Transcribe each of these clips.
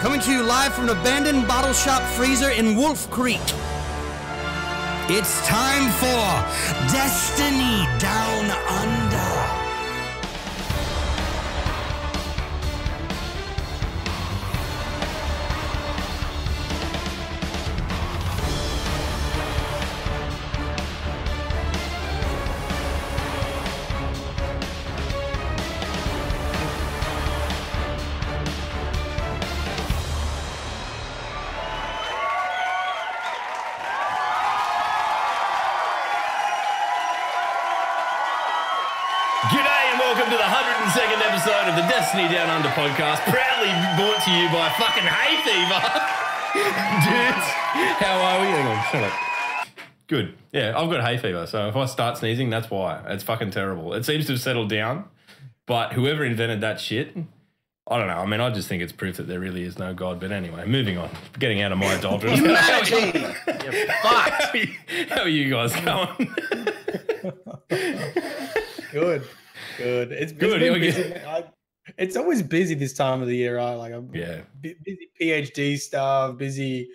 coming to you live from an abandoned bottle shop freezer in Wolf Creek. It's time for Destiny Down Under. Second episode of the Destiny Down Under podcast, proudly brought to you by fucking hay fever. Dudes, how are we? Hang on, shut up. Good. Yeah, I've got hay fever, so if I start sneezing, that's why. It's fucking terrible. It seems to have settled down, but whoever invented that shit, I don't know. I mean, I just think it's proof that there really is no God. But anyway, moving on. Getting out of my doldrums. How are you guys going? Good. It's busy. It's always busy this time of the year, right? Like, I'm busy PhD stuff, busy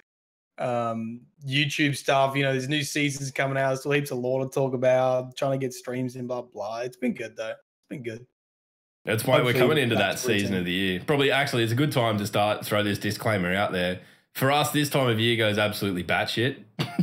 YouTube stuff. You know, there's new seasons coming out. Still heaps of lore to talk about. Trying to get streams in, blah blah. It's been good though. It's been good. That's why we're coming into that season of the year. Probably, actually, it's a good time to throw this disclaimer out there. For us, this time of year goes absolutely batshit.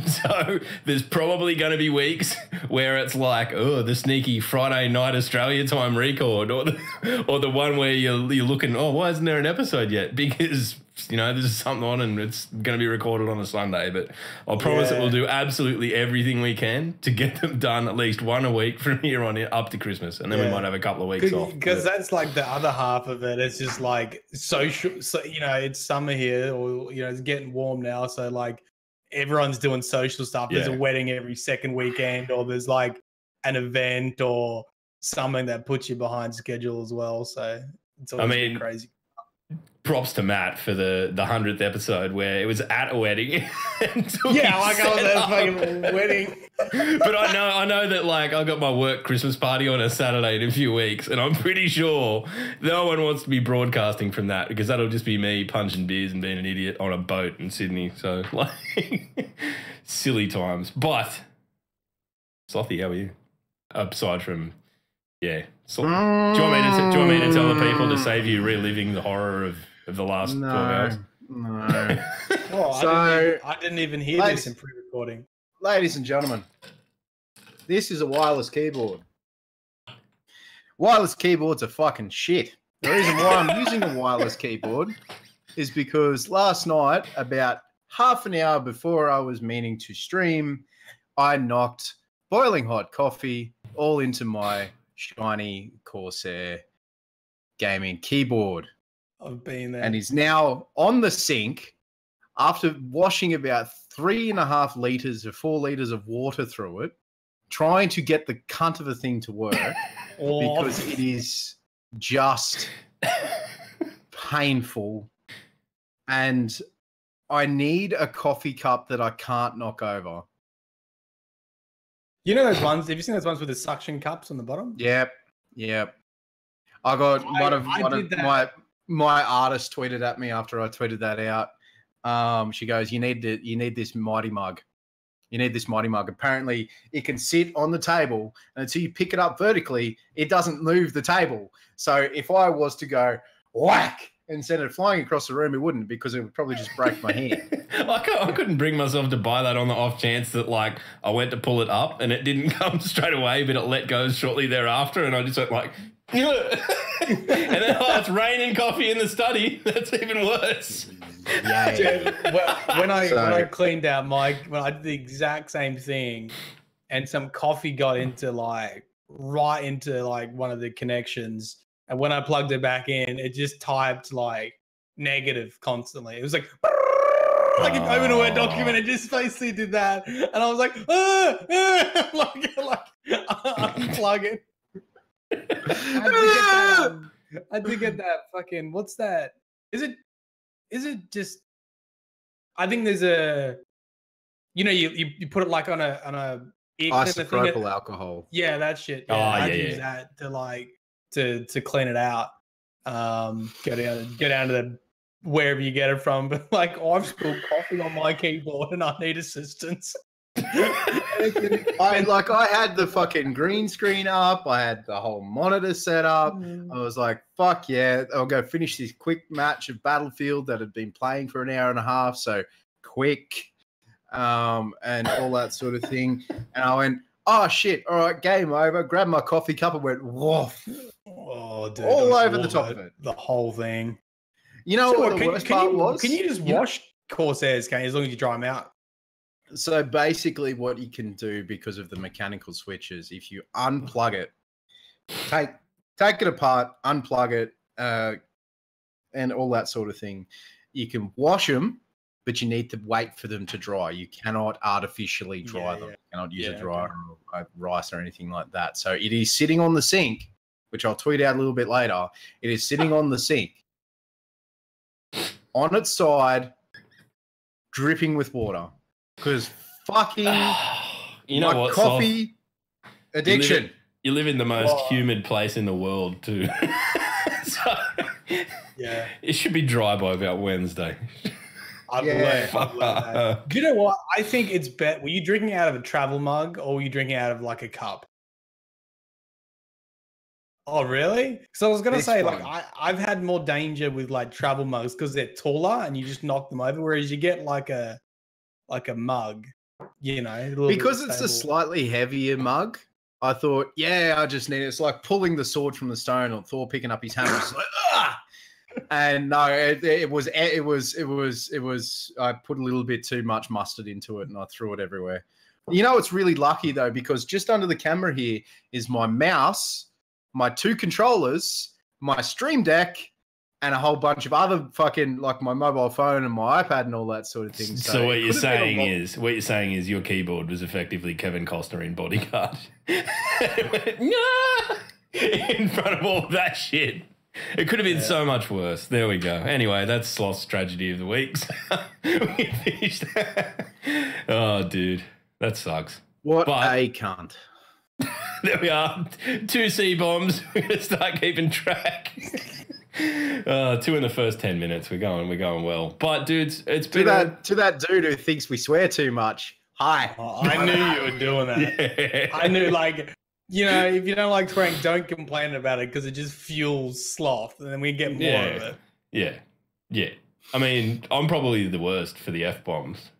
So there's probably going to be weeks where it's like, oh, the sneaky Friday night Australia time record, or the one where you're looking, oh, why isn't there an episode yet? Because, you know, there's something on and it's going to be recorded on a Sunday. But I promise that we'll do absolutely everything we can to get them done at least one a week from here on in, up to Christmas. And then we might have a couple of weeks off. Because that's like the other half of it. It's just like social. So, you know, it's summer here, or, you know, it's getting warm now. So like, everyone's doing social stuff. There's a wedding every second weekend, or there's like an event or something that puts you behind schedule as well. So it's always crazy. Props to Matt for the 100th episode where it was at a wedding. I was at a fucking wedding. But I know that, like, I got my work Christmas party on a Saturday in a few weeks, and I'm pretty sure no one wants to be broadcasting from that, because that'll just be me punching beers and being an idiot on a boat in Sydney. So, like, silly times. But, Slothy, how are you? Aside from, do you want me to tell the people to save you reliving the horror of the last 12 hours? No. I didn't even hear this in pre-recording. Ladies and gentlemen, this is a wireless keyboard. Wireless keyboards are fucking shit. The reason why I'm using a wireless keyboard is because last night, about half an hour before I was meaning to stream, I knocked boiling hot coffee all into my shiny Corsair gaming keyboard. I've been there. And is now on the sink after washing about 3.5 litres or 4 litres of water through it, trying to get the cunt of a thing to work because it is just painful. And I need a coffee cup that I can't knock over. You know those ones? Have you seen those ones with the suction cups on the bottom? Yep. I got my artist tweeted at me after I tweeted that out. She goes, "You need this mighty mug. You need this mighty mug. Apparently, it can sit on the table, and until you pick it up vertically, it doesn't move the table. So if I was to go whack instead of flying across the room, it wouldn't, because it would probably just break my hand." I couldn't bring myself to buy that on the off chance that, like, I went to pull it up and it didn't come straight away, but it let go shortly thereafter, and I just went like, and then it's raining coffee in the study. That's even worse. When I cleaned out when I did the exact same thing, and some coffee got into right into one of the connections, and when I plugged it back in, it just typed like negative constantly. It was like if you open a Word document, it just basically did that, and I was like, unplug it. I had to get that fucking, what's that? Is it just, I think there's a, you put it like on a isopropyl alcohol. Yeah, that shit. Yeah, I use that to to clean it out. Go down to wherever you get it from, but like I've spilled coffee on my keyboard and I need assistance. I had the fucking green screen up. I had the whole monitor set up. I was like, fuck yeah, I'll go finish this quick match of Battlefield that had been playing for an hour and a half. So quick, and all that sort of thing. And I went, oh shit, all right, game over. Grabbed my coffee cup and went, woof. Oh, dude, all over the top of it. The whole thing. You know what the worst part was? Can you just wash Corsairs, as long as you dry them out? So basically what you can do because of the mechanical switches, if you unplug it, take it apart, unplug it, and all that sort of thing, you can wash them, but you need to wait for them to dry. You cannot artificially dry them. You cannot use a dryer or rice or anything like that. So it is sitting on the sink, which I'll tweet out a little bit later. It is sitting on the sink, on its side, dripping with water. Because fucking you know what, coffee addiction. You live in the most humid place in the world too. So yeah, it should be dry by about Wednesday. I believe that. Do you know what? I think it's better. Were you drinking out of a travel mug or were you drinking out of like a cup? Oh, really? So I was going to say, like, I've had more danger with like travel mugs because they're taller and you just knock them over. Whereas you get like a mug, you know, because it's a slightly heavier mug. I thought, yeah, I just need it. It's like pulling the sword from the stone or Thor picking up his hammer. It's like, ah! And no, it was. I put a little bit too much mustard into it and I threw it everywhere. You know, it's really lucky though, because just under the camera here is my mouse, my 2 controllers, my Stream Deck, and a whole bunch of other fucking, like my mobile phone and my iPad and all that sort of thing. So what you're saying is your keyboard was effectively Kevin Costner in Bodyguard. In front of all that shit. It could have been so much worse. There we go. Anyway, that's Sloth's tragedy of the week. We finished that. Oh, dude. That sucks. What a cunt. There we are. 2 C-bombs. We're going to start keeping track. 2 in the first 10 minutes. We're going well. But dudes, it's been to that dude who thinks we swear too much. Hi. Oh, I knew you were doing that. Yeah. I knew, like, you know, if you don't like swearing, don't complain about it because it just fuels sloth, and then we get more of it. Yeah. I mean, I'm probably the worst for the F-bombs.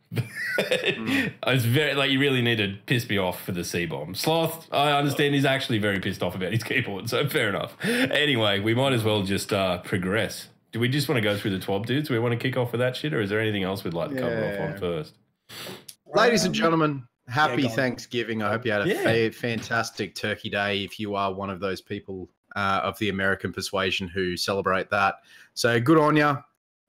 It's very, like, you really need to piss me off for the C-bomb. Sloth, I understand he's actually very pissed off about his keyboard, so fair enough. Anyway, we might as well just progress. Do we just want to go through the TWAB, dudes? Do we want to kick off with that shit, or is there anything else we'd like to cover off on first? Ladies and gentlemen, happy Thanksgiving. I hope you had a fantastic Turkey Day if you are one of those people of the American persuasion who celebrate that. So good on you.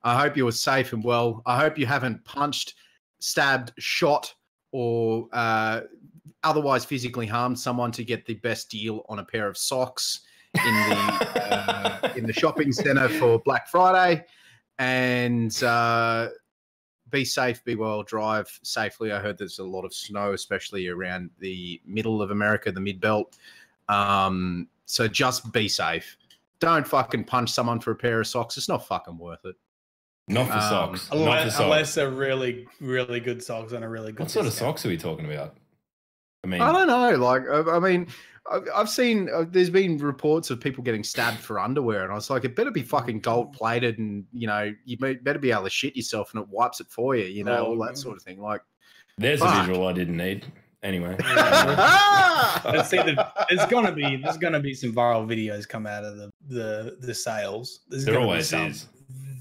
I hope you were safe and well. I hope you haven't punched, stabbed, shot, or otherwise physically harmed someone to get the best deal on a pair of socks in the shopping center for Black Friday. And be safe, be well, drive safely. I heard there's a lot of snow, especially around the middle of America, the mid-belt. So just be safe. Don't fucking punch someone for a pair of socks. It's not fucking worth it. Not for socks. Unless they're really, really good socks and a really good. What sort of socks are we talking about? I don't know. Like, I mean, I've seen there's been reports of people getting stabbed for underwear, and I was like, it better be fucking gold plated, and you know, you better be able to shit yourself, and it wipes it for you, you know, all that sort of thing. Like, there's a visual I didn't need. Anyway, there's gonna be some viral videos come out of the sales. There always is.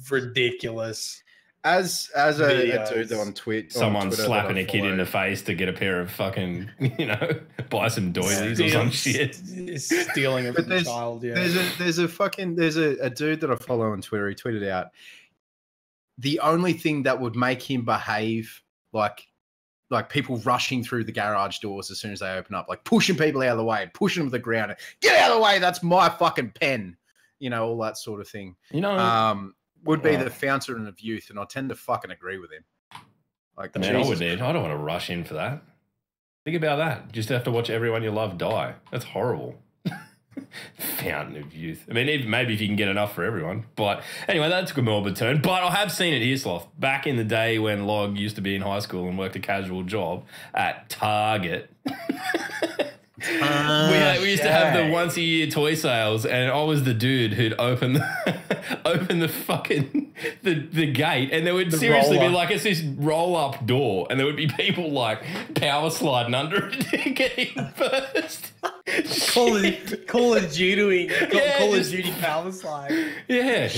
Ridiculous. As a dude on Twitter, someone slapping a kid in the face to get a pair of fucking, you know, buy some doilies or some shit. Stealing it from a child. Yeah. There's a dude that I follow on Twitter. He tweeted out the only thing that would make him behave like people rushing through the garage doors as soon as they open up, like pushing people out of the way, pushing them to the ground. Get out of the way. That's my fucking pen. You know, all that sort of thing. You know, would be the fountain of youth, and I tend to fucking agree with him. Like, man, I don't want to rush in for that. Think about that. Just have to watch everyone you love die. That's horrible. Fountain of youth. I mean, maybe if you can get enough for everyone. But anyway, that took a morbid turn. But I have seen it here, Sloth. Back in the day when Log used to be in high school and worked a casual job at Target. We used to have the once a year toy sales, and I was the dude who'd open the fucking the gate, and there would seriously be like, it's this roll up door, and there would be people like power sliding under it to get in first. Call of Duty power slide. Yeah,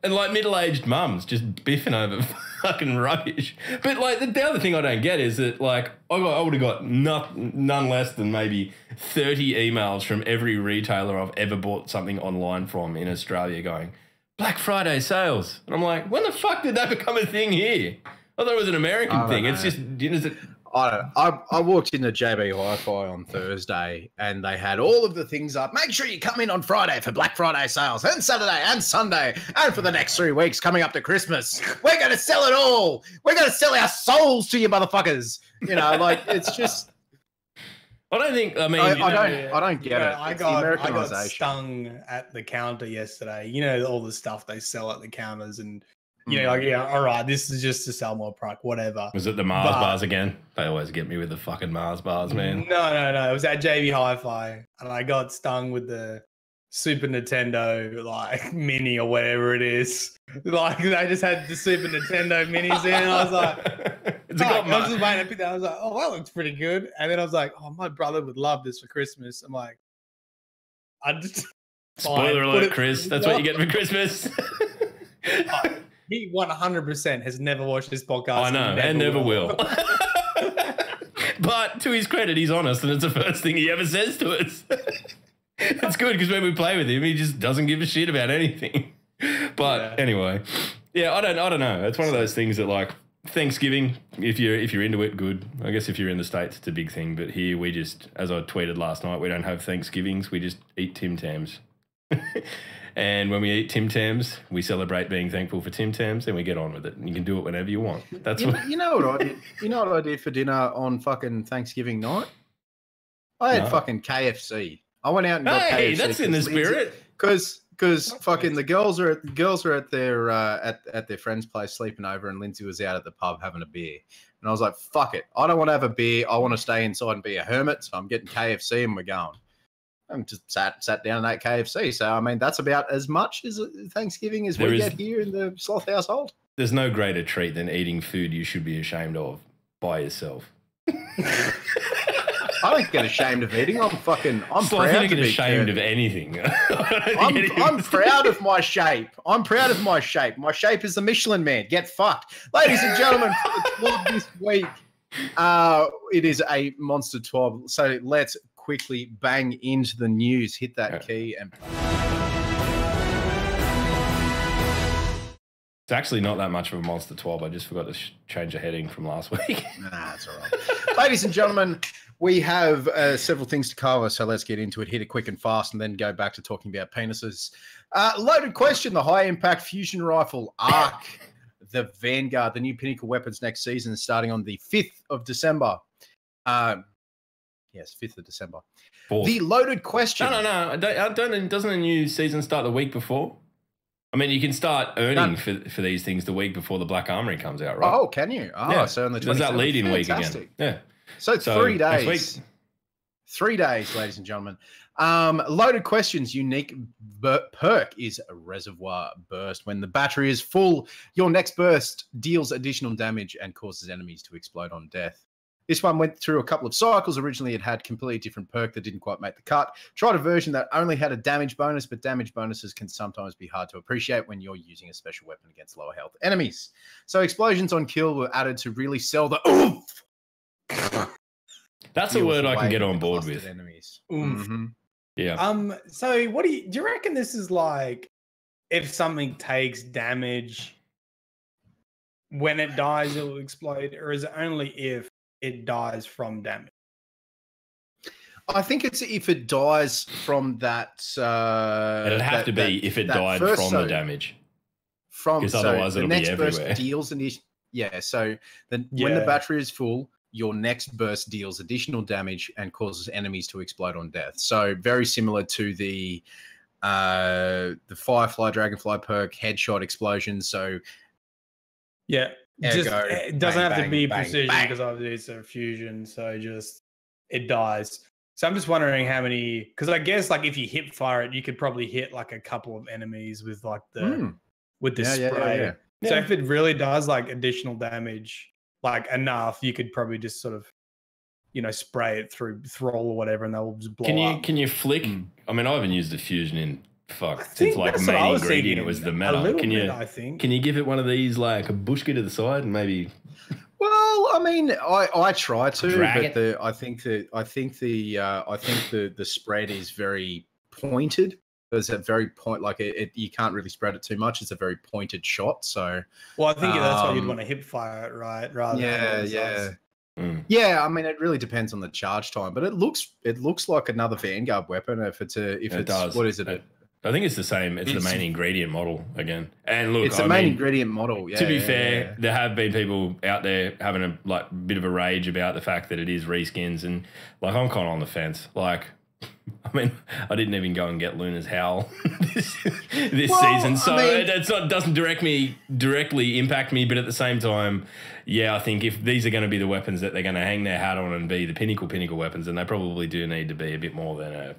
and like middle-aged mums just biffing over fucking rubbish. But like the other thing I don't get is that like I would have got none less than maybe 30 emails from every retailer I've ever bought something online from in Australia going, Black Friday sales. And I'm like, when the fuck did that become a thing here? I thought it was an American thing. Know. It's just, is it? I walked into JB Hi-Fi on Thursday and they had all of the things up. Make sure you come in on Friday for Black Friday sales, and Saturday and Sunday, and for the next 3 weeks coming up to Christmas. We're going to sell it all. We're going to sell our souls to you motherfuckers. You know, like, it's just... I don't think, I mean... I don't get it. I got stung at the counter yesterday. You know, all the stuff they sell at the counters, and you know, like, yeah, all right, this is just to sell more product, whatever. Was it the Mars bars again? They always get me with the fucking Mars bars, man. No. It was at JB Hi-Fi, and I got stung with the Super Nintendo, like, mini or whatever it is. Like, they just had the Super Nintendo minis in, and I was like, I was just waiting to pick that. I was like, oh, that looks pretty good. And then I was like, oh, my brother would love this for Christmas. I'm like, I just... Spoiler alert, Chris. That's what you get for Christmas. He 100% has never watched this podcast. I know, and never will. But to his credit, he's honest, and it's the first thing he ever says to us. It's good because when we play with him, he just doesn't give a shit about anything. But anyway, yeah, I don't know. It's one of those things that, like, Thanksgiving, if you're into it, good. I guess if you're in the States, it's a big thing. But here, we just, as I tweeted last night, we don't have Thanksgivings. We just eat Tim Tams. And when we eat Tim Tams, we celebrate being thankful for Tim Tams, and we get on with it. And you can do it whenever you want. That's you know what I did. You know what I did for dinner on fucking Thanksgiving night? I had fucking KFC. I went out and got KFC. Hey, that's in the spirit. Because fucking the girls are at their friend's place sleeping over, and Lindsay was out at the pub having a beer. And I was like, fuck it. I don't want to have a beer. I want to stay inside and be a hermit. So I'm getting KFC and we're going. I'm just sat down at KFC. So, I mean, that's about as much as Thanksgiving as we get here in the Sloth household. There's no greater treat than eating food you should be ashamed of by yourself. I don't get ashamed of eating. I'm proud to get ashamed of anything. I'm proud of my shape. I'm proud of my shape. My shape is the Michelin Man. Get fucked. Ladies and gentlemen, for the club this week, it is a Monster 12. So let's quickly bang into the news. Hit that key and... It's actually not that much of a Monster 12. I just forgot to change the heading from last week. Nah, that's all right. Ladies and gentlemen, we have several things to cover, so let's get into it. Hit it quick and fast and then go back to talking about penises. Loaded question, the high-impact fusion rifle ARC, the Vanguard, the new Pinnacle weapons next season starting on the 5th of December. Yes, 5th of December. 4th. The loaded question. No. Doesn't a new season start the week before? I mean, you can start earning for these things the week before the Black Armory comes out, right? Oh, can you? Oh, yeah. So on the 27th. There's that lead-in week again. Yeah. So 3 days. 3 days, ladies and gentlemen. Loaded questions. Unique perk is a reservoir burst. When the battery is full, your next burst deals additional damage and causes enemies to explode on death. This one went through a couple of cycles. Originally, it had completely different perk that didn't quite make the cut. Tried a version that only had a damage bonus, but damage bonuses can sometimes be hard to appreciate when you're using a special weapon against lower health enemies. So explosions on kill were added to really sell the oomph. That's a word I can get on board with. Enemies. Oomph. Mm-hmm. Yeah. So what do you reckon this is like if something takes damage when it dies, it will explode, or is it only if it dies from damage? I think it's if it dies from that. It'd have to be if it died from the damage. Because otherwise it'll be everywhere. Burst deals an issue. Yeah, so when the battery is full, your next burst deals additional damage and causes enemies to explode on death. So very similar to the Firefly Dragonfly perk, headshot explosion. So yeah, it doesn't have to be precision bang. because obviously it's a fusion, so just it dies. So I'm just wondering how many, because I guess like if you hip fire it, you could probably hit like a couple of enemies with like the spray. So if it really does like additional damage, like enough, you could probably just sort of, spray it through thrall or whatever, and they'll just blow up. Can you flick? I mean, I haven't used the fusion in since like main ingredient. It was the meta. Can you give it one of these like a bushka to the side and maybe? Well, I mean, I try to, but I think the spread is very pointed. There's a very point, like you can't really spread it too much. It's a very pointed shot. So, well, I think that's why you'd want to hip fire it, right? Rather than yeah. I mean, it really depends on the charge time, but it looks like another Vanguard weapon. If it's what is it? I think it's the same. It's the main ingredient model again. And look, it's the main ingredient model. Yeah, to be fair, there have been people out there having a bit of a rage about the fact that it is reskins, and like I'm kind of on the fence. Like, I mean, I didn't even go and get Luna's Howl this season, so it doesn't directly impact me. But at the same time, yeah, I think if these are going to be the weapons that they're going to hang their hat on and be the pinnacle weapons, then they probably do need to be a bit more than a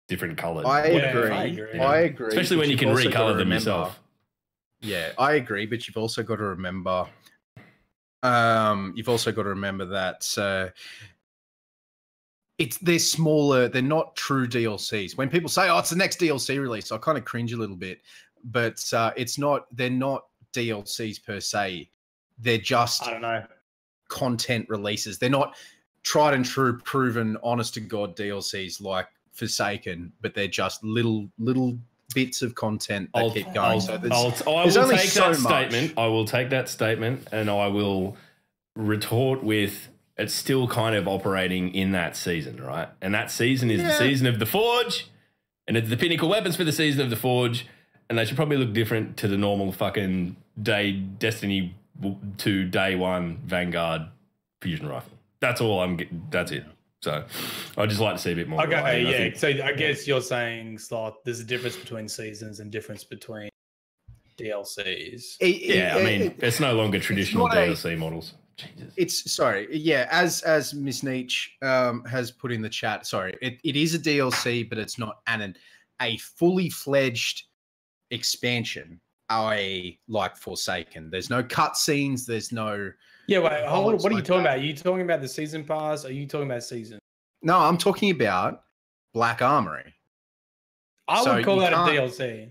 different coloured. I agree. Especially when you can recolor them yourself. Yeah, I agree, but you've also got to remember. That they're smaller. They're not true DLCs. When people say, "Oh, it's the next DLC release," I kind of cringe a little bit. But it's not. They're not DLCs per se. They're just content releases. They're not tried and true, proven, honest to God DLCs like Forsaken, but they're just little bits of content that keep going. I will take that statement and I will retort with, it's still kind of operating in that season, right? And that season is the season of the Forge, and it's the pinnacle weapons for the season of the Forge, and they should probably look different to the normal fucking Destiny 2 day one Vanguard fusion rifle. That's all I'm getting. That's it. So I'd just like to see a bit more. Okay, so I guess you're saying, Sloth, there's a difference between seasons and difference between DLCs. I mean, it's no longer traditional DLC models. Jesus. As Miss Nietzsche has put in the chat, it is a DLC, but it's not a fully fledged expansion, like Forsaken. There's no cutscenes, there's no... Yeah, wait, hold on. What are you talking about? Are you talking about the season pass? Or are you talking about season? No, I'm talking about Black Armory. I would call that a DLC.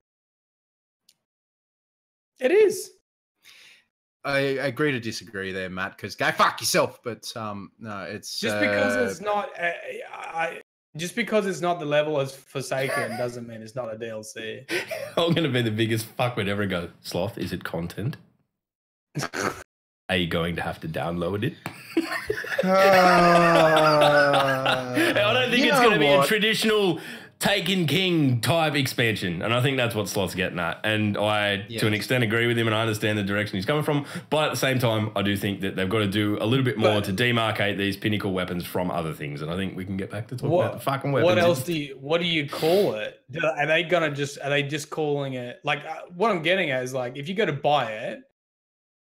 It is. I agree to disagree there, Matt, because go fuck yourself. But no, it's... Just because it's not... just because it's not the level as Forsaken doesn't mean it's not a DLC. I'm going to be the biggest fuckwit ever and go, Sloth, is it content? Are you going to have to download it? I don't think it's going to be a traditional Taken King type expansion. And I think that's what Sloth's getting at. And I, to an extent, agree with him, and I understand the direction he's coming from. But at the same time, I do think that they've got to do a little bit more to demarcate these pinnacle weapons from other things. And I think we can get back to talking about the fucking weapons. What do you call it? Are they just calling it, like, what I'm getting at is, like, if you go to buy it,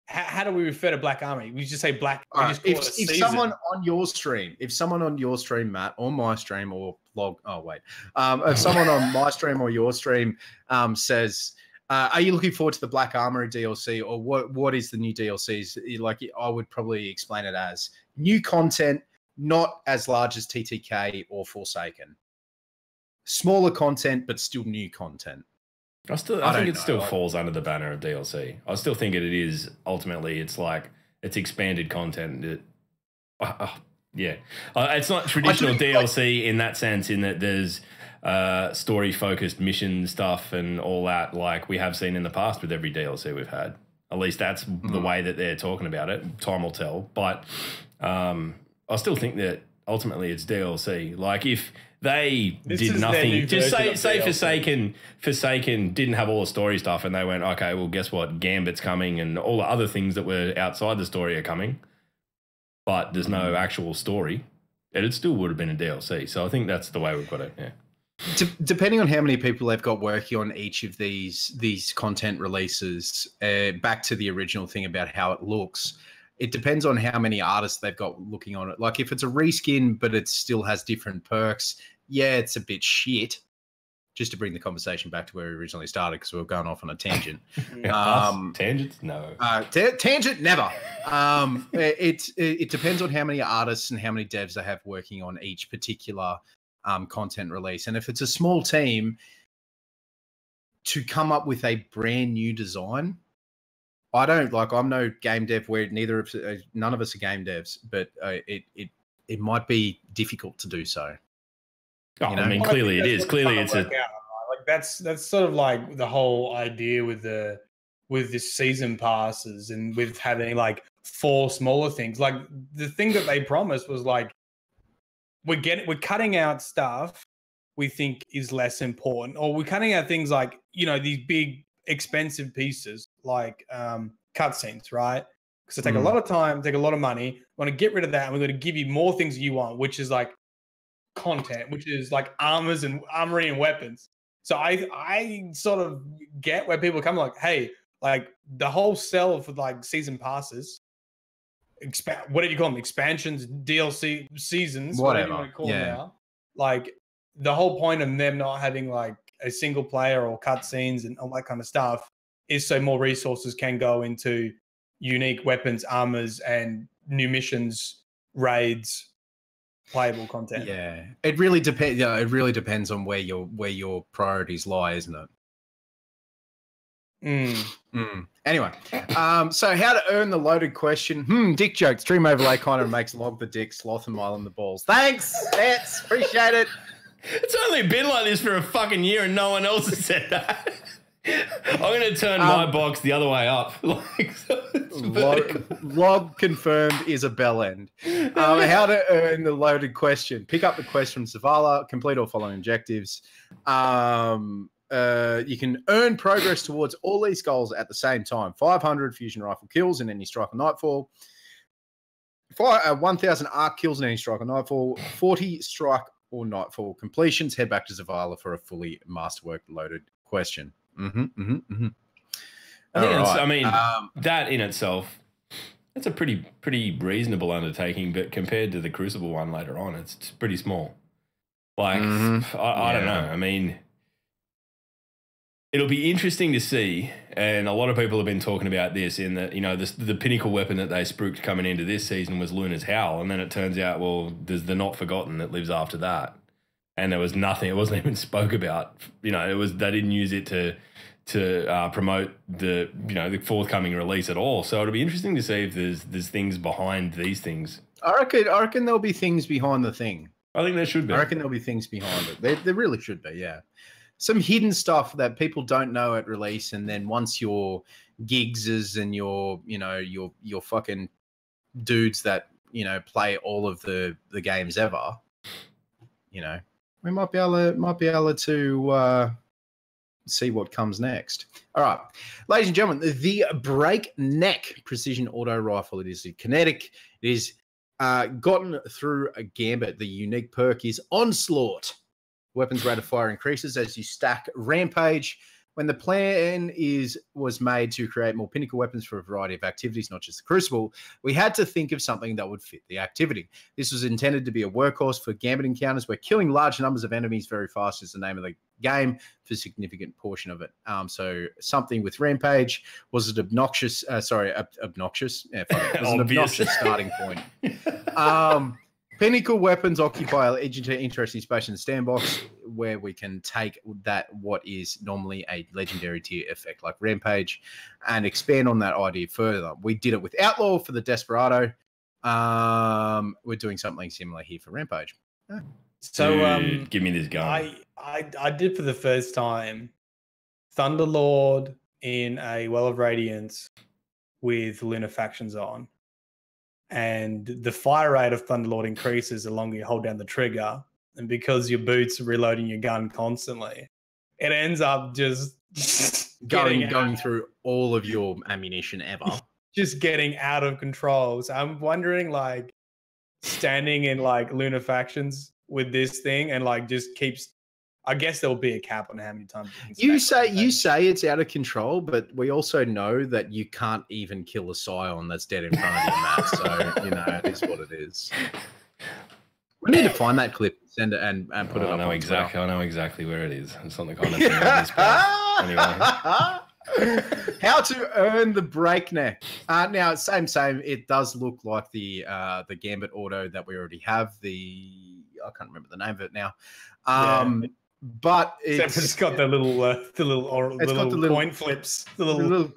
how do we refer to Black Armory? We just say Black. If someone on your stream, Matt, or my stream, or log. If someone on my stream or your stream says, "Are you looking forward to the Black Armory DLC, or what is the new DLCs?" Like, I would probably explain it as new content, not as large as TTK or Forsaken. Smaller content, but still new content. I think it still falls under the banner of DLC. I still think it is ultimately. It's like it's expanded content. It's not traditional DLC in that sense. In that there's story focused mission stuff and all that, like we have seen in the past with every DLC we've had. At least that's the way that they're talking about it. Time will tell, but I still think that ultimately it's DLC. Like if they did nothing, just say Forsaken didn't have all the story stuff, and they went, okay, well, guess what? Gambit's coming, and all the other things that were outside the story are coming. but there's no actual story, it still would have been a DLC. So I think that's the way we've got it. Yeah. Depending on how many people they've got working on each of these content releases, back to the original thing about how it looks, it depends on how many artists they've got looking on it. Like if it's a reskin, but it still has different perks, yeah, it's a bit shit. Just to bring the conversation back to where we originally started, because we were going off on a tangent. Tangents? No. Tangent? Never. It depends on how many artists and how many devs they have working on each particular content release. And if it's a small team, to come up with a brand new design, I'm no game dev where none of us are game devs, but it might be difficult to do so. Oh, I mean, clearly it is. Clearly it's like that's sort of like the whole idea with this season passes and with having like 4 smaller things. Like the thing that they promised was like we're cutting out stuff we think is less important, or we're cutting out things like, you know, these big expensive pieces like cutscenes, right? Because they take a lot of time, take a lot of money. We want to get rid of that, and we're going to give you more things you want, which is like content, which is like armory and weapons. So I sort of get where people come like, hey, like the whole sell for like season passes, what did you call them? Expansions, DLC, seasons, whatever you want to call them now. Like the whole point of them not having like a single player or cutscenes and all that kind of stuff is so more resources can go into unique weapons, armors, and new missions, raids, playable content. Yeah, it really depends. Yeah, it really depends on where your priorities lie, isn't it? Anyway, so how to earn the loaded question? Dick joke. Stream overlay kind of makes log the dick, sloth and mile in the balls. Thanks, Bets. Appreciate it. It's only been like this for a fucking year, and no one else has said that. I'm going to turn my box the other way up. Log confirmed is a bell end. How to earn the loaded question. Pick up the quest from Zavala. Complete all following objectives. You can earn progress towards all these goals at the same time. 500 fusion rifle kills in any strike or nightfall. 1,000 arc kills in any strike or nightfall. 40 strike or nightfall completions. Head back to Zavala for a fully masterwork loaded question. I mean, that in itself, that's a pretty reasonable undertaking, but compared to the Crucible one later on, it's pretty small. Like, I don't know. I mean, it'll be interesting to see, and a lot of people have been talking about this in that, you know, the pinnacle weapon that they spruiked coming into this season was Luna's Howl, and then it turns out, well, there's the Not Forgotten that lives after that. And there was nothing, it wasn't even spoke about. You know, they didn't use it to promote the forthcoming release at all. So it'll be interesting to see if there's things behind these things. I reckon there'll be things behind the thing. I think there should be. I reckon there'll be things behind it. There really should be, yeah. Some hidden stuff that people don't know at release, and then once your Giggses and your fucking dudes that, you know, play all of the games ever, you know, we might be able to see what comes next. All right, ladies and gentlemen, the Breakneck Precision Auto Rifle. It is kinetic. It is gotten through a gambit. The unique perk is Onslaught. Weapons rate of fire increases as you stack Rampage. When the plan was made to create more pinnacle weapons for a variety of activities, not just the Crucible, we had to think of something that would fit the activity. This was intended to be a workhorse for gambit encounters where killing large numbers of enemies very fast is the name of the game for a significant portion of it. So something with Rampage was an obnoxious. Obnoxious. Yeah, it was an obnoxious starting point. Pinnacle weapons occupy an interesting space in the sandbox where we can take what is normally a legendary tier effect like Rampage and expand on that idea further. We did it with Outlaw for the Desperado. We're doing something similar here for Rampage. Yeah. So give me this gun. I did for the first time Thunderlord in a Well of Radiance with Lunar Factions on. And the fire rate of Thunderlord increases the longer you hold down the trigger. And because your boots are reloading your gun constantly, it ends up just going through all of your ammunition ever. just getting out of control. So I'm wondering, like, standing in like lunar factions with this thing and like just keeps. I guess there'll be a cap on how many times you say it's out of control, but we also know that you can't even kill a scion that's dead in front of you, Matt. So you know it is what it is. We need to find that clip, send it, and put it up. I know exactly where it is. It's on the kind of thing on this page. Anyway. How to earn the breakneck. Now, same. It does look like the Gambit auto that we already have. I can't remember the name of it now. But it's got the little coin flips, the little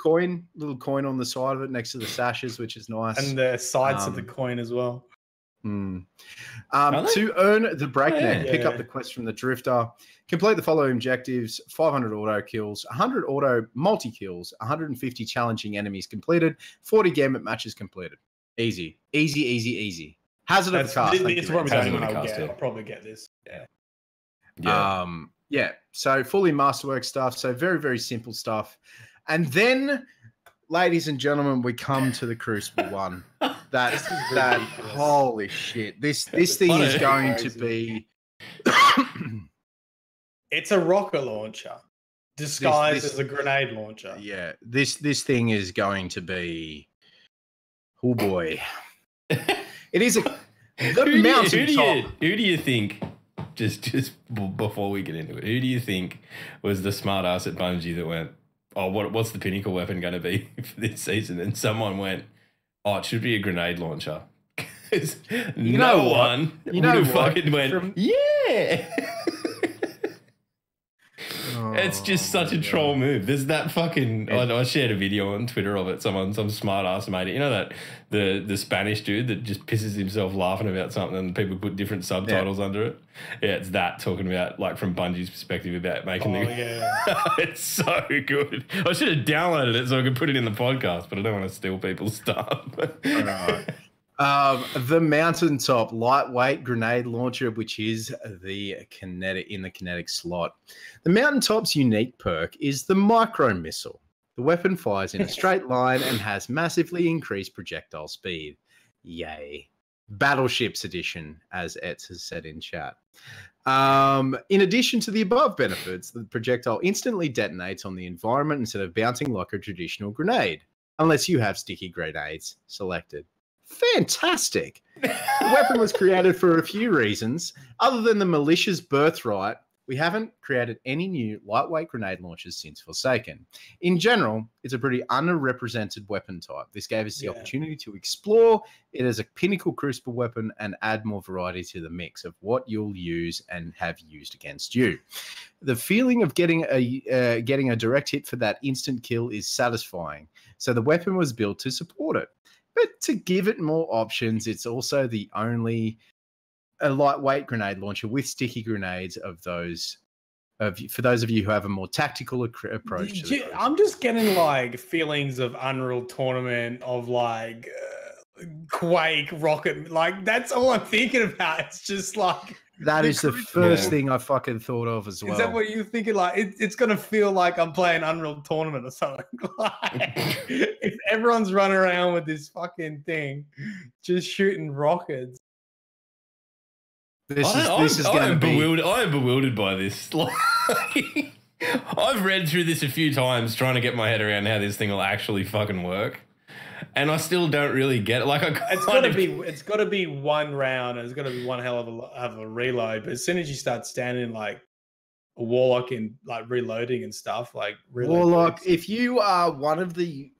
coin on the side of it next to the sashes, which is nice, and the sides of the coin as well. To earn the breakneck, pick up the quest from the Drifter, complete the following objectives: 500 auto kills, 100 auto multi kills, 150 challenging enemies completed, 40 Gambit matches completed. Easy. Hazard of the cast. It's what I'll probably get this. So fully masterwork stuff. So very, very simple stuff. And then, ladies and gentlemen, we come to the Crucible one. That holy shit. This thing is going to be. It's a rocket launcher disguised as a grenade launcher. Yeah, this thing is going to be. Oh boy. It is the mountaintop. Who do you think? Just before we get into it, who do you think was the smart ass at Bungie that went, "Oh, what's the Pinnacle weapon going to be for this season?" And someone went, "Oh, it should be a grenade launcher." No one would have fucking went, "Yeah." It's just such a troll move. There's that fucking. I shared a video on Twitter of it. Some smart ass made it. You know that the Spanish dude that just pisses himself laughing about something, and people put different subtitles under it. Yeah, it's that talking about like from Bungie's perspective about making it's so good. I should have downloaded it so I could put it in the podcast, but I don't want to steal people's stuff. The mountaintop lightweight grenade launcher, which is the kinetic slot. The mountaintop's unique perk is the micro missile. The weapon fires in a straight line and has massively increased projectile speed. Yay. Battleships edition, as Etz has said in chat. In addition to the above benefits, the projectile instantly detonates on the environment instead of bouncing like a traditional grenade, unless you have sticky grenades selected. Fantastic. The weapon was created for a few reasons. Other than the malicious birthright, we haven't created any new lightweight grenade launchers since Forsaken. In general, it's a pretty underrepresented weapon type. This gave us the opportunity to explore it as a Pinnacle Crucible weapon and add more variety to the mix of what you'll use and have used against you. The feeling of getting a direct hit for that instant kill is satisfying, so the weapon was built to support it. But to give it more options, it's also the only lightweight grenade launcher with sticky grenades for those of you who have a more tactical approach. I'm just getting like feelings of Unreal Tournament, of like Quake, Rocket. Like that's all I'm thinking about. It's just like that is the first thing I fucking thought of as well. Is that what you're thinking? Like it's gonna feel like I'm playing Unreal Tournament or something. Like if everyone's running around with this fucking thing, just shooting rockets. I am bewildered by this. Like, I've read through this a few times trying to get my head around how this thing will actually fucking work, and I still don't really get it. Like, it's got to be one round. And it's got to be one hell of a reload. But as soon as you start standing like a warlock in like reloading and stuff, like warlock, if you are one of the,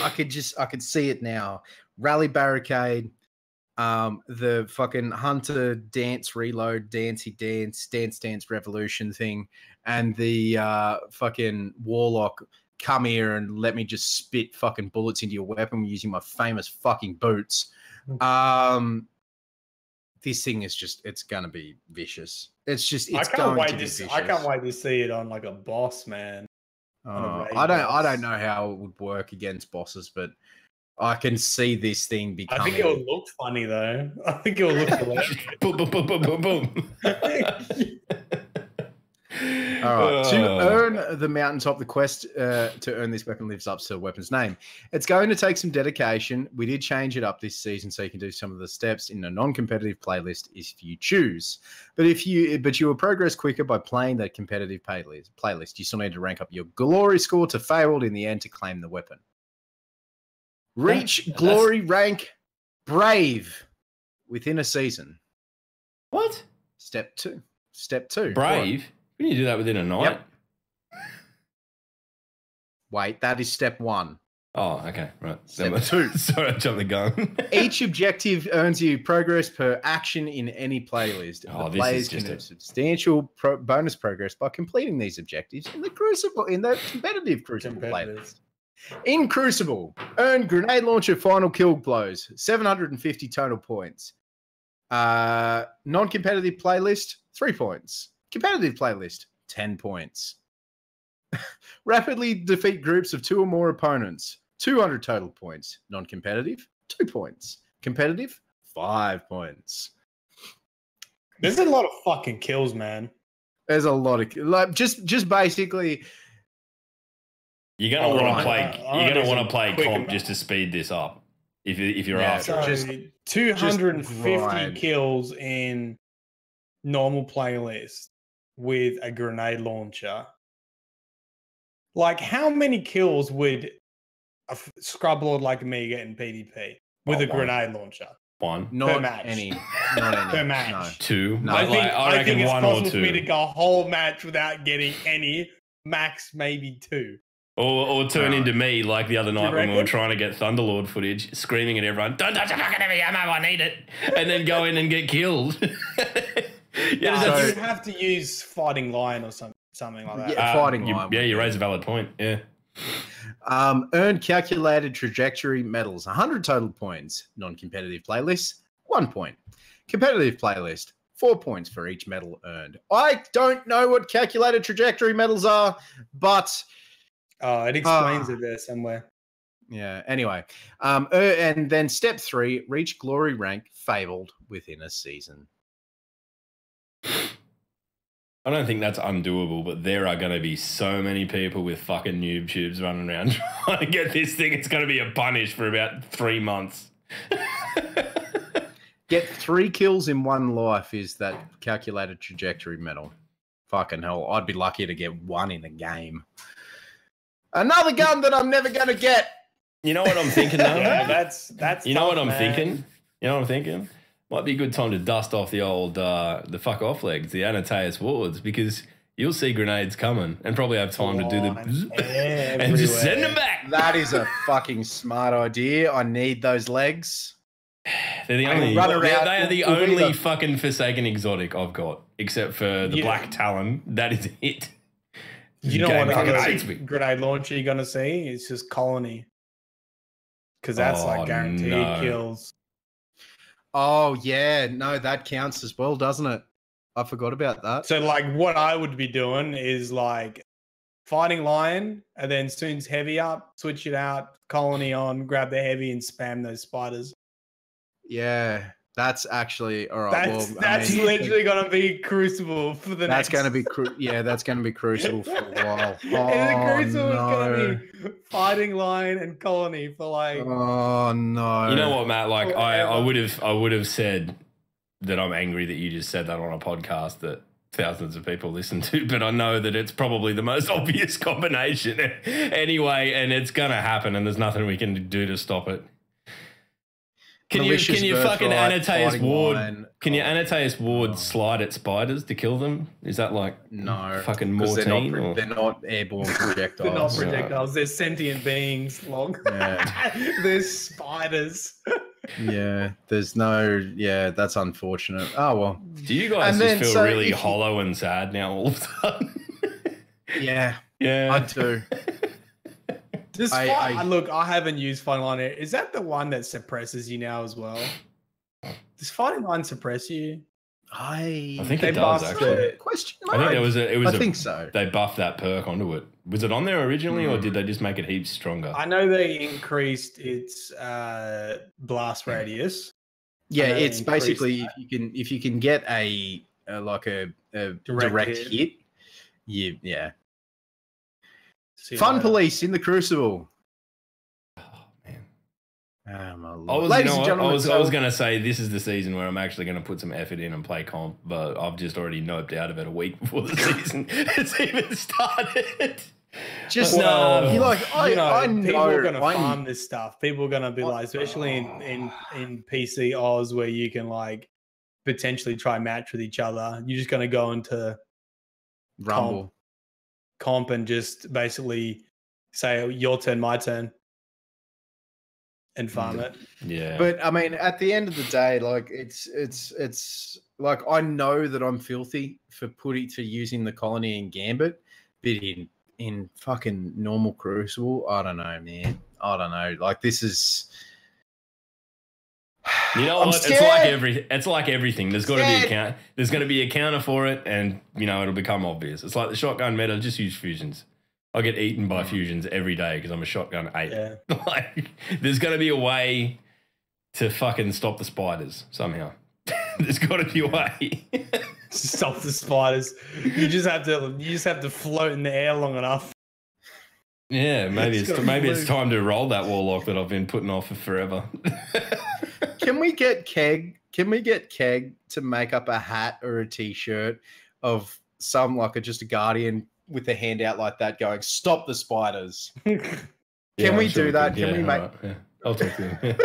I could see it now. Rally barricade. The fucking hunter dance reload dance revolution thing, and the fucking warlock come here and let me just spit fucking bullets into your weapon using my famous fucking boots. This thing is just, it's gonna be vicious. I can't wait to see it on like a boss, man. I don't know how it would work against bosses, but I can see this thing becoming. I think it will look funny though. I think it will look hilarious. Boom, boom, boom, boom, boom, boom. All right. To earn the mountaintop. The quest to earn this weapon lives up to the weapon's name. It's going to take some dedication. We did change it up this season so you can do some of the steps in a non-competitive playlist if you choose. But you will progress quicker by playing that competitive playlist. You still need to rank up your glory score to failed in the end to claim the weapon. Reach glory rank brave within a season. What? Step 2. Step 2. Brave? Can you do that within a night? Yep. Wait, that is step 1. Oh, okay, right. Step 2. Sorry, I jumped the gun. Each objective earns you progress per action in any playlist. The players can have substantial bonus progress by completing these objectives in the competitive Crucible playlist. In Crucible, earn grenade launcher final kill blows, 750 total points. Non-competitive playlist, 3 points. Competitive playlist, 10 points. Rapidly defeat groups of 2 or more opponents, 200 total points. Non-competitive, 2 points. Competitive, 5 points. There's a lot of fucking kills, man. There's a lot of just basically. You're gonna want to play. You're gonna want to play comp just to speed this up. If you're after just 250 kills in normal playlist with a grenade launcher. Like, how many kills would a scrub lord like me get in PvP with a grenade launcher? One. Not match. Any. Not any. Per match. No. 2. No. I reckon it's 1 possible or 2. for me to go a whole match without getting any. Max maybe 2. Or turn into me like the other night when we were reckon? trying to get Thunderlord footage, screaming at everyone, "Don't touch a fucking heavy ammo, I need it," and then go in and get killed. You would have to use Fighting Lion or something like that. Yeah, Fighting Lion. You raise a valid point. Yeah. Earn calculated trajectory medals, 100 total points. Non-competitive playlist, 1 point. Competitive playlist, 4 points for each medal earned. I don't know what calculated trajectory medals are, but it explains it there somewhere. yeah. Anyway, and then step 3: reach glory rank fabled within a season. I don't think that's undoable, but there are going to be so many people with fucking noob tubes running around trying to get this thing. It's going to be a punish for about 3 months. Get 3 kills in 1 life is that calculated trajectory medal. Fucking hell, I'd be lucky to get 1 in a game. Another gun that I'm never going to get. You know what I'm thinking, though? Yeah, that's. You know tough, what I'm man. thinking? You know what I'm thinking? Might be a good time to dust off the old, the fuck off legs, the Anataeus wards, because you'll see grenades coming and probably have time to do the and just send them back. That is a fucking smart idea. I need those legs. They're the only. They are the only fucking Forsaken exotic I've got, except for the Black Talon. That is it. You know what other grenade launcher you're gonna see? It's just Colony, because that's like guaranteed kills. Oh yeah, no, that counts as well, doesn't it? I forgot about that. So like, what I would be doing is like Fighting Lion, and then as soon as heavy up, switch it out, Colony on, grab the heavy, and spam those spiders. Yeah, that's actually all right. That's literally gonna be Crucible for the that's next. Gonna be that's gonna be Crucible for a while. And the Crucible is gonna be Fighting Lion and Colony for like. Oh no! You know what, Matt? Like I would have said that I'm angry that you just said that on a podcast that thousands of people listen to, but I know that it's probably the most obvious combination anyway, and it's gonna happen, and there's nothing we can do to stop it. Can you fucking Anataeus ward? Can you Anataeus ward slide at spiders to kill them? Is that like fucking Mortine? They're not airborne projectiles. They're not projectiles. They're sentient beings. They're spiders. Yeah, there's no. Yeah, that's unfortunate. Oh well. Do you guys just feel really hollow and sad now all of a sudden? Yeah, yeah, I do. Look, I haven't used Fighting Line. Is that the one that suppresses you now as well? Does Fighting Line suppress you? I think it does actually. Question mark. I think it was. I think so. They buffed that perk onto it. Was it on there originally, or did they just make it heaps stronger? I know they increased its blast radius. Yeah, it's basically if you can get a direct hit. Yeah. Fun Police in the Crucible. Oh man. Oh, my Lord. Ladies and gentlemen, I was going to say this is the season where I'm actually going to put some effort in and play comp, but I've just already noped out of it a week before the season it's even started. Just I know people are going to farm this stuff. People are going to be like, especially in PC Oz, where you can like potentially try match with each other. You're just going to go into Rumble comp and just basically say your turn, my turn, and farm it. Yeah. But I mean, at the end of the day, like it's like I know that I'm filthy for using the colony in Gambit, but in fucking normal Crucible, I don't know, man. I don't know. Like this is. You know what? It's like everything. There's got to be a count. There's going to be a counter for it, and it'll become obvious. It's like the shotgun meta. Just use fusions. I get eaten by fusions every day because I'm a shotgun 8. Yeah. Like, there's going to be a way to fucking stop the spiders somehow. There's got to be a way. Stop the spiders. You just have to float in the air long enough. Yeah, maybe it's time to roll that warlock that I've been putting off for forever. Can we get Cayde to make up a hat or a t-shirt of some just a guardian with a hand out like that going, "Stop the spiders." Can we do that? Can we make? Right, yeah. I'll talk to him.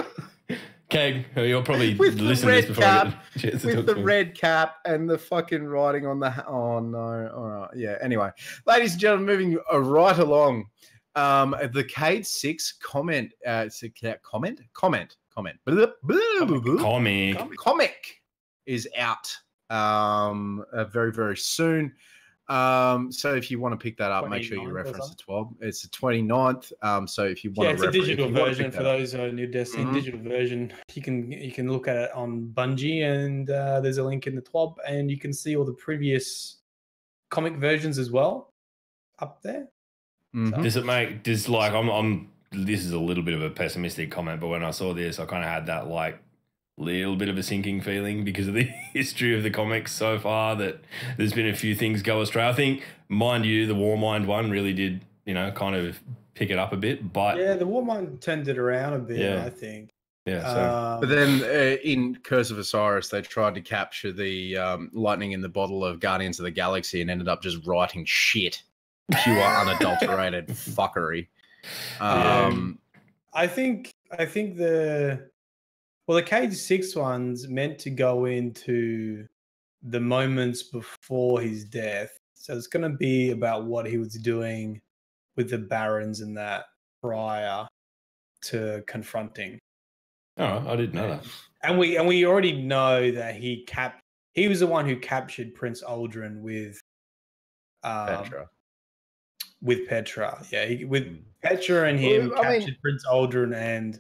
Cayde, you'll probably with listen to this before I get a chance to with talk the to red cap and the fucking writing on the. Oh no! All right, yeah. Anyway, ladies and gentlemen, moving right along. The Cayde 6 comment. It's a comment. Comic is out very, very soon. So if you want to pick that up, make sure you reference the 12. It's the 29th. So if you want it's a digital version for those who are new Destiny. Digital version. You can look at it on Bungie, and there's a link in the TWAB, and you can see all the previous comic versions as well up there. Mm-hmm. Does it make this is a little bit of a pessimistic comment, but when I saw this, I kind of had that little bit of a sinking feeling because of the history of the comics so far that there's been a few things go astray. I think, mind you, the Warmind one really did, kind of pick it up a bit, but yeah, the Warmind turned it around a bit, I think. Yeah, so. But then in Curse of Osiris, they tried to capture the lightning in the bottle of Guardians of the Galaxy and ended up just writing shit. Pure unadulterated fuckery. I think the Cayde 6 one's meant to go into the moments before his death. So it's going to be about what he was doing with the Barons and that prior to confronting. Oh, I didn't know that. And we already know that he was the one who captured Prince Aldrin with Petra. With Petra, with Petra and him captured Prince Aldrin and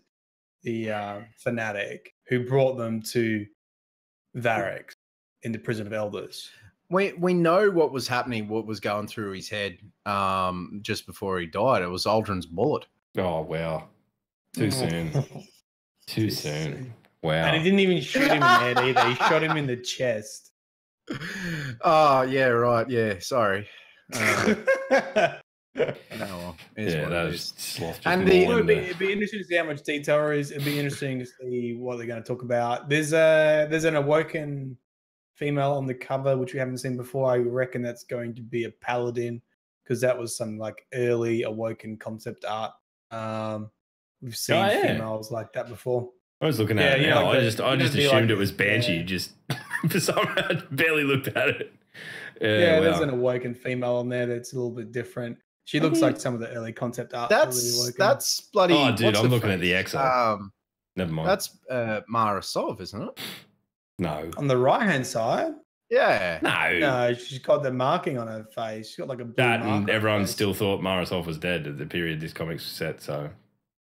the fanatic who brought them to Varric in the Prison of Elders. We know what was happening, what was going through his head just before he died. It was Aldrin's bullet. Oh wow! Too soon. Too soon. Wow! And he didn't even shoot him in the head either. He shot him in the chest. Oh yeah, right. Yeah, sorry. No, that was sloth. And it'd be interesting to see how much detail there is. It'd be interesting to see what they're going to talk about. There's an awoken female on the cover, which we haven't seen before. I reckon that's going to be a paladin because that was some early awoken concept art. We've seen females like that before. I was looking at it now. I just assumed it was Banshee. Just for some reason, I barely looked at it. There's an awoken female on there that's a little bit different. She looks like some of the early concept art. That's bloody. Oh, dude, I'm looking at the Exile. Never mind. That's Mara Sov, isn't it? No. On the right hand side. Yeah. No, she's got the marking on her face. She's got a blue mark. And everyone still thought Mara Sov was dead at the period this comic's set. So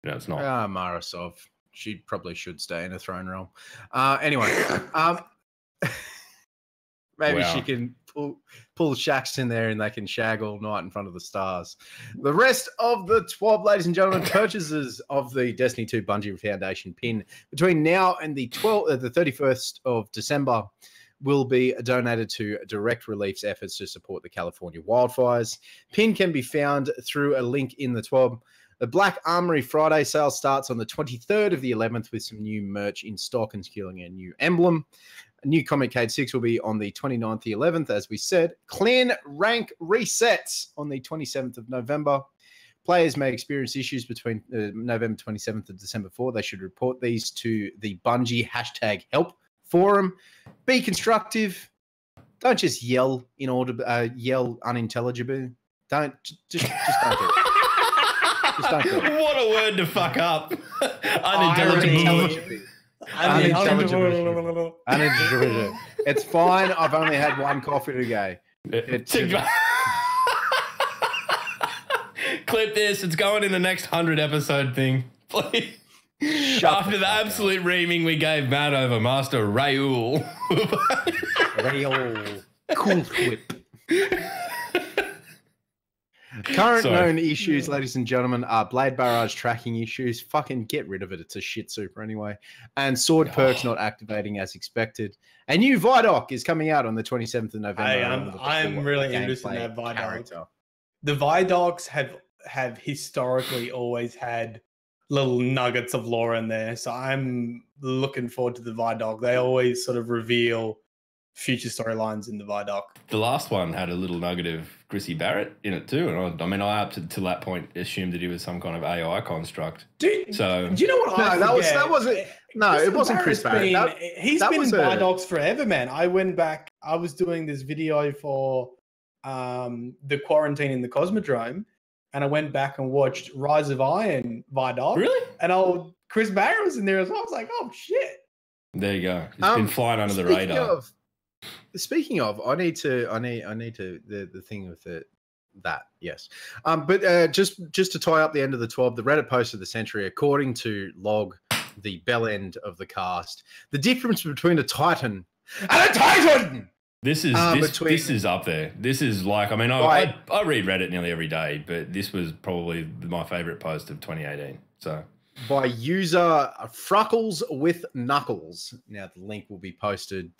no, it's not. Mara Sov. She probably should stay in a throne realm. Anyway, maybe she can pull Shaxx in there and they can shag all night in front of the stars. The rest of the 12, ladies and gentlemen, purchases of the Destiny 2 Bungie Foundation pin between now and the 31st of December will be donated to direct relief efforts to support the California wildfires. Pin can be found through a link in the 12. The Black Armory Friday sale starts on the 23rd of the 11th with some new merch in stock and securing a new emblem. A new comic Cayde 6 will be on the 29th, the 11th, as we said. Clan rank resets on the 27th of November. Players may experience issues between November 27th and December 4. They should report these to the Bungie #help forum. Be constructive. Don't just yell yell unintelligible. Just don't do it. Just don't do it. What a word to fuck up. Unintelligible. Unintelligible. It's fine. I've only had one coffee today. Clip this. It's going in the next 100 episode thing. Please. After the absolute reaming we gave Matt over Master Raoul. Raoul. Cool whip. Current known issues, ladies and gentlemen, are Blade Barrage tracking issues. Fucking get rid of it. It's a shit super anyway. And sword perks not activating as expected. A new Vidoc is coming out on the 27th of November. I'm really interested in that Vidoc. Character. The Vidocs have historically always had little nuggets of lore in there. So I'm looking forward to the Vidoc. They always sort of reveal future storylines in the Vidoc. The last one had a little nugget of Grissy Barrett in it too. And I up to that point assumed that he was some kind of AI construct. Dude, so do you know what? That wasn't. No, it wasn't Chris Barrett. He's been in Vidocs forever, man. I went back. I was doing this video for the quarantine in the Cosmodrome, and I went back and watched Rise of Iron Vidoc. Really? And Chris Barrett was in there as well. I was like, oh shit. There you go. It's been flying under the radar. Speaking of, I need to the thing with that, yes. But just to tie up the end of the 12, the Reddit post of the century, according to Log, the bell end of the cast, the difference between a Titan and a Titan. This is this is up there. This is like, I mean, I read Reddit nearly every day, but this was probably my favorite post of 2018. So. By user Fruckles with Knuckles. Now the link will be posted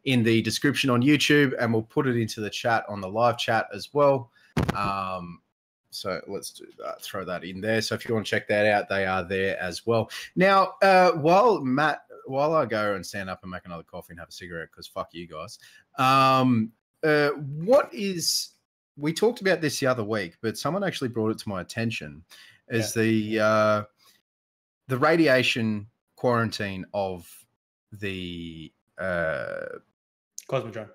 in the description on YouTube, and we'll put it into the chat on the live chat as well. So let's do that. Throw that in there. So if you want to check that out, they are there as well. Now, while I go and stand up and make another coffee and have a cigarette, because fuck you guys. We talked about this the other week, but someone actually brought it to my attention. Is the radiation quarantine of the Cosmodrome.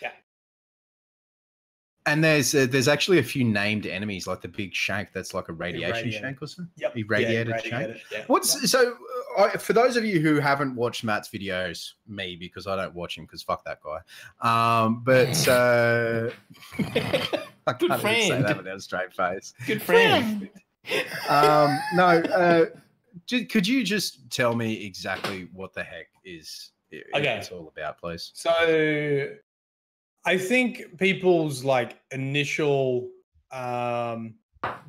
Yeah. And there's actually a few named enemies, like the big shank that's like a radiation shank or something. Yep. Irradiated shank. Yeah. For those of you who haven't watched Matt's videos, me, because I don't watch him because fuck that guy. I can't even say that without a straight face. Good friend. Could you just tell me exactly what the heck it's all about, please? So I think people's initial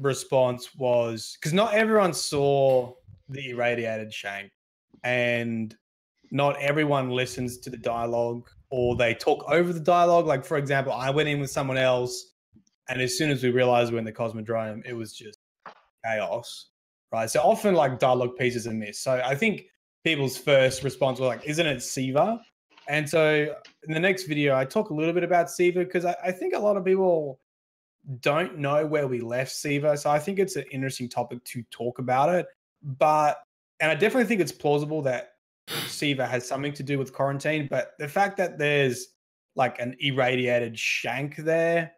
response was, because not everyone saw the irradiated shank, and not everyone listens to the dialogue, or they talk over the dialogue. Like, for example, I went in with someone else, and as soon as we realized we're in the Cosmodrome, it was just chaos, right? So often dialogue pieces are missed. So I think people's first response was isn't it Siva? And so in the next video, I talk a little bit about Siva, because I think a lot of people don't know where we left Siva. So I think it's an interesting topic to talk about it. And I definitely think it's plausible that Siva has something to do with quarantine, but the fact that there's an irradiated shank there,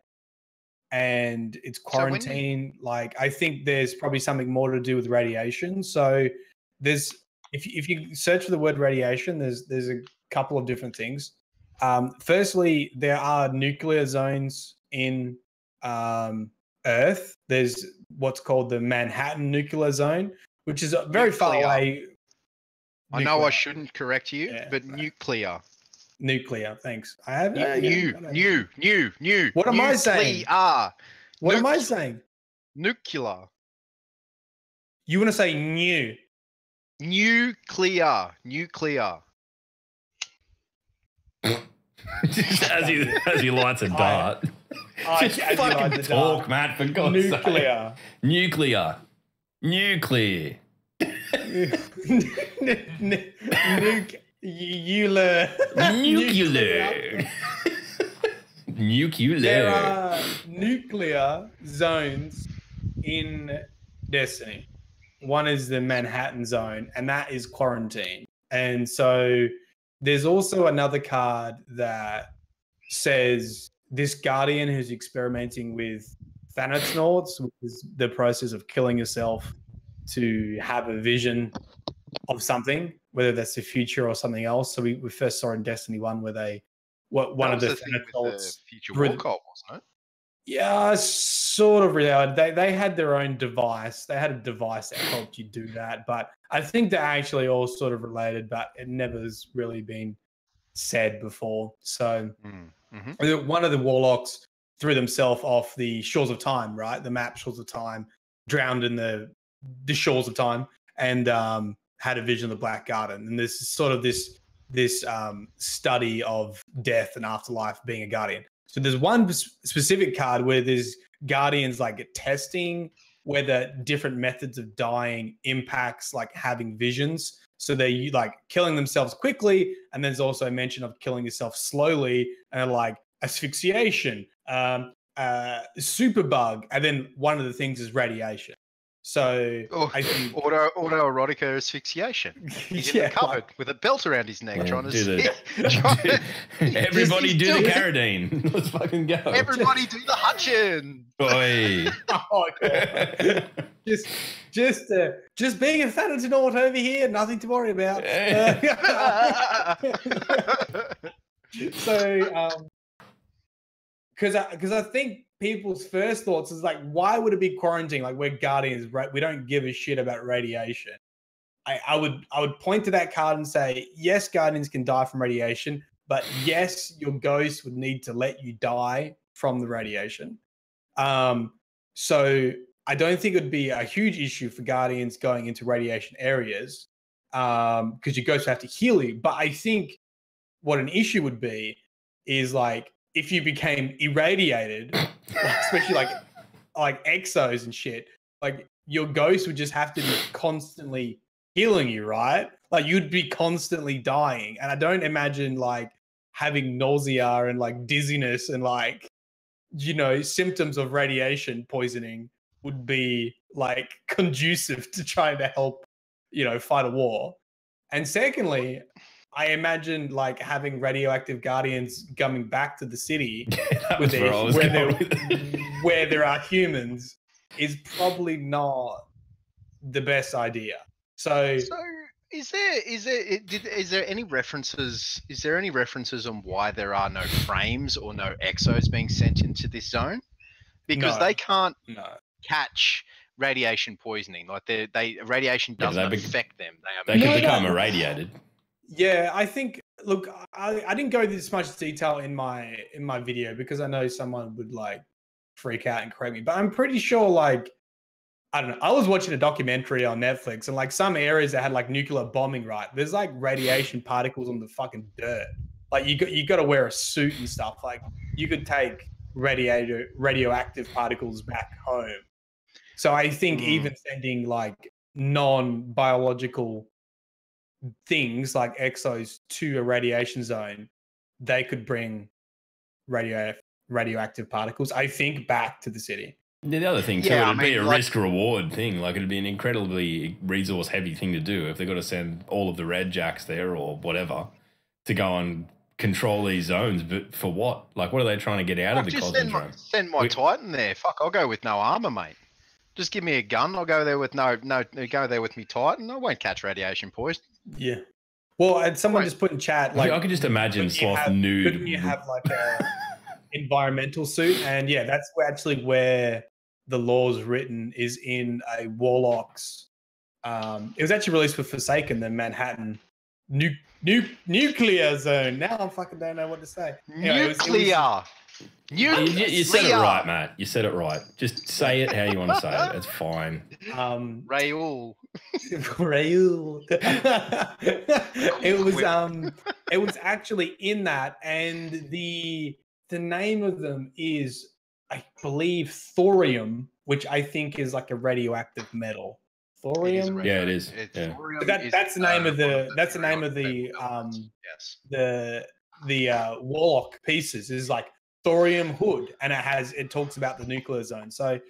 and it's quarantine, I think there's probably something more to do with radiation. So there's, if you search for the word radiation, there's a couple of different things. Firstly, there are nuclear zones in Earth. There's what's called the Manhattan nuclear zone, which is very far away. I know I shouldn't correct you, but nuclear. Nuclear, thanks. I have new. What am I saying? What am I saying? Nuclear. You want to say new? Nuclear. Just as he lights a dart. Just fucking talk, Matt, for God's sake. Nuclear. Nuclear. There are nuclear zones in Destiny. One is the Manhattan zone, and that is quarantine. And so there's also another card that says this Guardian who's experimenting with Thanatronauts, which is the process of killing yourself to have a vision of something, whether that's the future or something else. So we first saw in Destiny 1 where one of the Thanatronauts future war cult, wasn't it? Yeah, sort of reality. They had their own device. They had a device that helped you do that. But I think they're actually all sort of related, but it never has really been said before. So one of the warlocks threw themselves off the shores of time, right? The map shores of time, drowned in the shores of time, and had a vision of the Black Garden. And this is sort of this study of death and afterlife being a guardian. So there's one specific card where there's guardians like testing whether different methods of dying impacts like having visions. So they like killing themselves quickly, and there's also a mention of killing yourself slowly, and like asphyxiation, superbug, and then one of the things is radiation. So I think autoerotic asphyxiation. He's in the cupboard with a belt around his neck, trying to see. Everybody do the Carradine. Let's fucking go. Everybody do the Hutchin. Boy. Oh, God. Just being a Thanatonaut over here, nothing to worry about. So, because I think people's first thoughts is like, why would it be quarantine? Like, we're guardians, right? We don't give a shit about radiation. I would point to that card and say, yes, guardians can die from radiation, but yes, your ghost would need to let you die from the radiation. So I don't think it would be a huge issue for guardians going into radiation areas, because your ghost would have to heal you. But I think what an issue would be is like, if you became irradiated, especially like exos and shit, like your ghost would just have to be constantly healing you, right? Like you'd be constantly dying. And I don't imagine like having nausea and like dizziness and like, you know, symptoms of radiation poisoning would be like conducive to trying to help, you know, fight a war. And secondly, I imagine like having radioactive guardians coming back to the city where there are humans is probably not the best idea. So is there any references? Is there any references on why there are no frames or no exos being sent into this zone? Because they can't catch radiation poisoning. Like radiation doesn't affect them. They can become irradiated. Yeah, I think. Look, I didn't go into this much detail in my video because I know someone would like freak out and correct me. But I'm pretty sure, like, I don't know. I was watching a documentary on Netflix, and like some areas that had like nuclear bombing, right? There's like radiation particles on the fucking dirt. Like you got to wear a suit and stuff. Like you could take radioactive particles back home. So I think even sending like non-biological things like exos to a radiation zone, they could bring radioactive particles, I think, back to the city. Yeah, the other thing too, it'd be a risk-reward thing. Like it'd be an incredibly resource-heavy thing to do if they've got to send all of the red jacks there or whatever to go and control these zones. But for what? Like, what are they trying to get out of the Cosmodrome? Send my Titan there. Fuck, I'll go with no armor, mate. Just give me a gun. I'll go there with go there with me Titan. I won't catch radiation poison. Yeah. Well, and someone just put in chat, like, I could just imagine Sloth nude. Couldn't you have like a environmental suit? And yeah, that's where the law's written is in a Warlock's. It was actually released with Forsaken, the Manhattan nuclear zone. Now I fucking don't know what to say. Nuclear. You said it right, Matt. You said it right. Just say it how you want to say it. It's fine. Raul. Raul. It was actually in that, and the name of them is, I believe, thorium, which I think is like a radioactive metal. Thorium. Yeah, it is. But that's the name of the the warlock pieces is like thorium hood, and it talks about the nuclear zone. So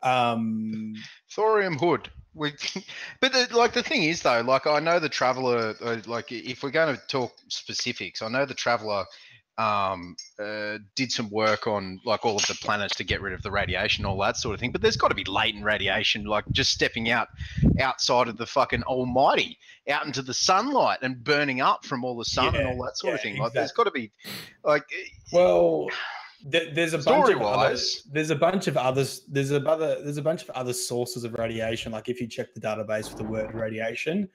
thorium hood. But the thing is though, like I know the Traveller, like if we're going to talk specifics, I know the Traveller did some work on like all of the planets to get rid of the radiation, all that sort of thing. But there's got to be latent radiation, like just stepping outside of the fucking almighty, out into the sunlight and burning up from all the sun and all that sort of thing. Like there's got to be, like, well, there's a bunch of other sources of radiation. Like if you check the database for the word radiation,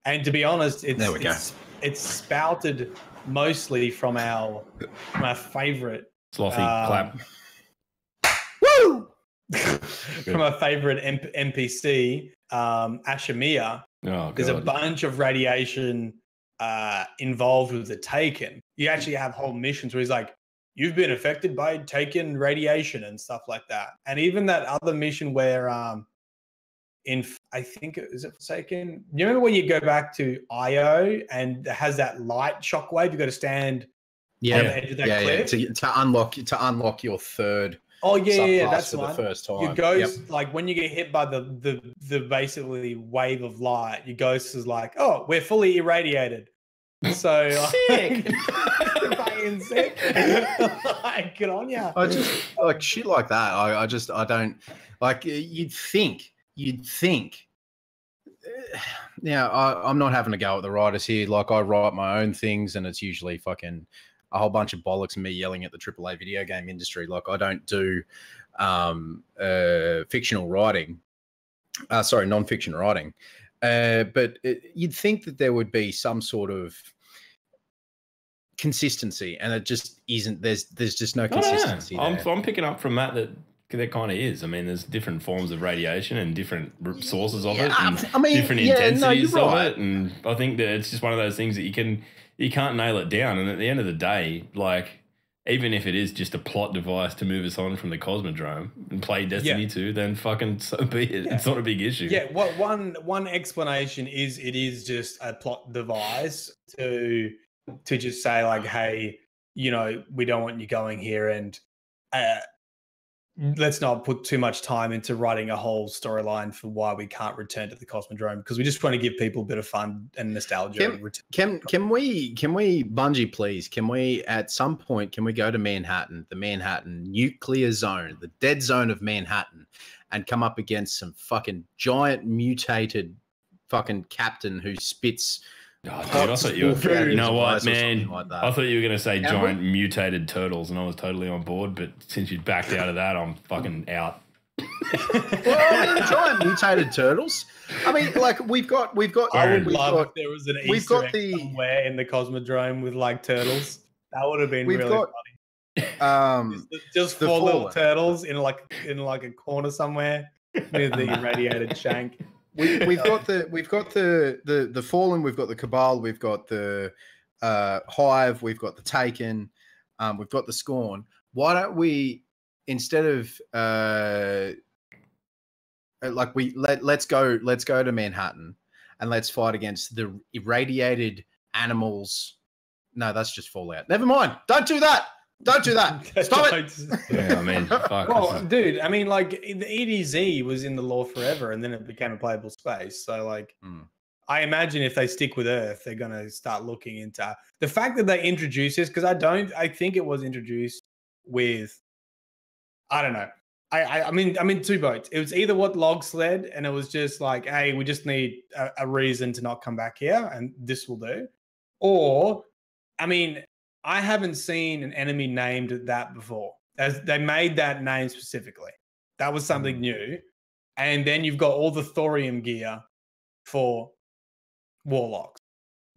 and to be honest, it's spouted mostly from our favorite Slothy clap. Woo! From our favorite NPC, Ashamiya. Oh, there's a bunch of radiation involved with the Taken. You actually have whole missions where he's like, you've been affected by Taken radiation and stuff like that. And even that other mission where I think is it Forsaken? You remember when you go back to IO and it has that light shockwave? You got to stand on the edge of that cliff to unlock your third. Oh yeah, that's for the first time. Your ghost, like when you get hit by the basically wave of light, your ghost is like, oh, we're fully irradiated. So sick. Fucking sick. Like, good on ya. I just like shit like that. I don't like. You'd think. Now, I'm not having to go at the writers here. Like, I write my own things, and it's usually fucking a whole bunch of bollocks and me yelling at the AAA video game industry. Like, I don't do fictional writing. Non-fiction writing. But you'd think that there would be some sort of consistency, and it just isn't. There's just no consistency. I'm picking up from Matt that there kind of is. I mean, there's different forms of radiation and different sources of it, and different intensities of it. And I think that it's just one of those things that you can't nail it down. And at the end of the day, like, even if it is just a plot device to move us on from the Cosmodrome and play Destiny 2, then fucking so be it. Yeah. It's not a big issue. Yeah, one explanation is it is just a plot device to just say like, hey, you know, we don't want you going here, and let's not put too much time into writing a whole storyline for why we can't return to the Cosmodrome, because we just want to give people a bit of fun and nostalgia. Can we Bungie, please? Can we at some point go to Manhattan, the Manhattan nuclear zone, the dead zone of Manhattan, and come up against some fucking giant mutated fucking captain who spits? Oh, dude, I thought you were, you know what, man? I thought you were going to say giant mutated turtles, and I was totally on board. But since you backed out of that, I'm fucking out. Well, I mean, giant mutated turtles. I mean, like we've got. I would love if there was an Easter egg somewhere in the Cosmodrome with like turtles. That would have been really funny. Just four little turtles in like a corner somewhere near the irradiated shank. We've got the Fallen, we've got the Cabal, we've got the Hive, we've got the Taken, we've got the Scorn. Why don't we, instead of let's go to Manhattan and let's fight against the irradiated animals. No, that's just Fallout. Never mind. Don't do that. Don't do that. Stop it. Yeah, I mean, fuck. Well, dude, I mean, like, the EDZ was in the lore forever, and then it became a playable space. So, like, I imagine if they stick with Earth, they're going to start looking into the fact that they introduced this, because I think it was introduced with, I don't know. I'm in two boats. It was either what Log sled, and it was just like, hey, we just need a reason to not come back here, and this will do. Or, I mean, I haven't seen an enemy named that before. As they made that name specifically. That was something new. And then you've got all the thorium gear for warlocks,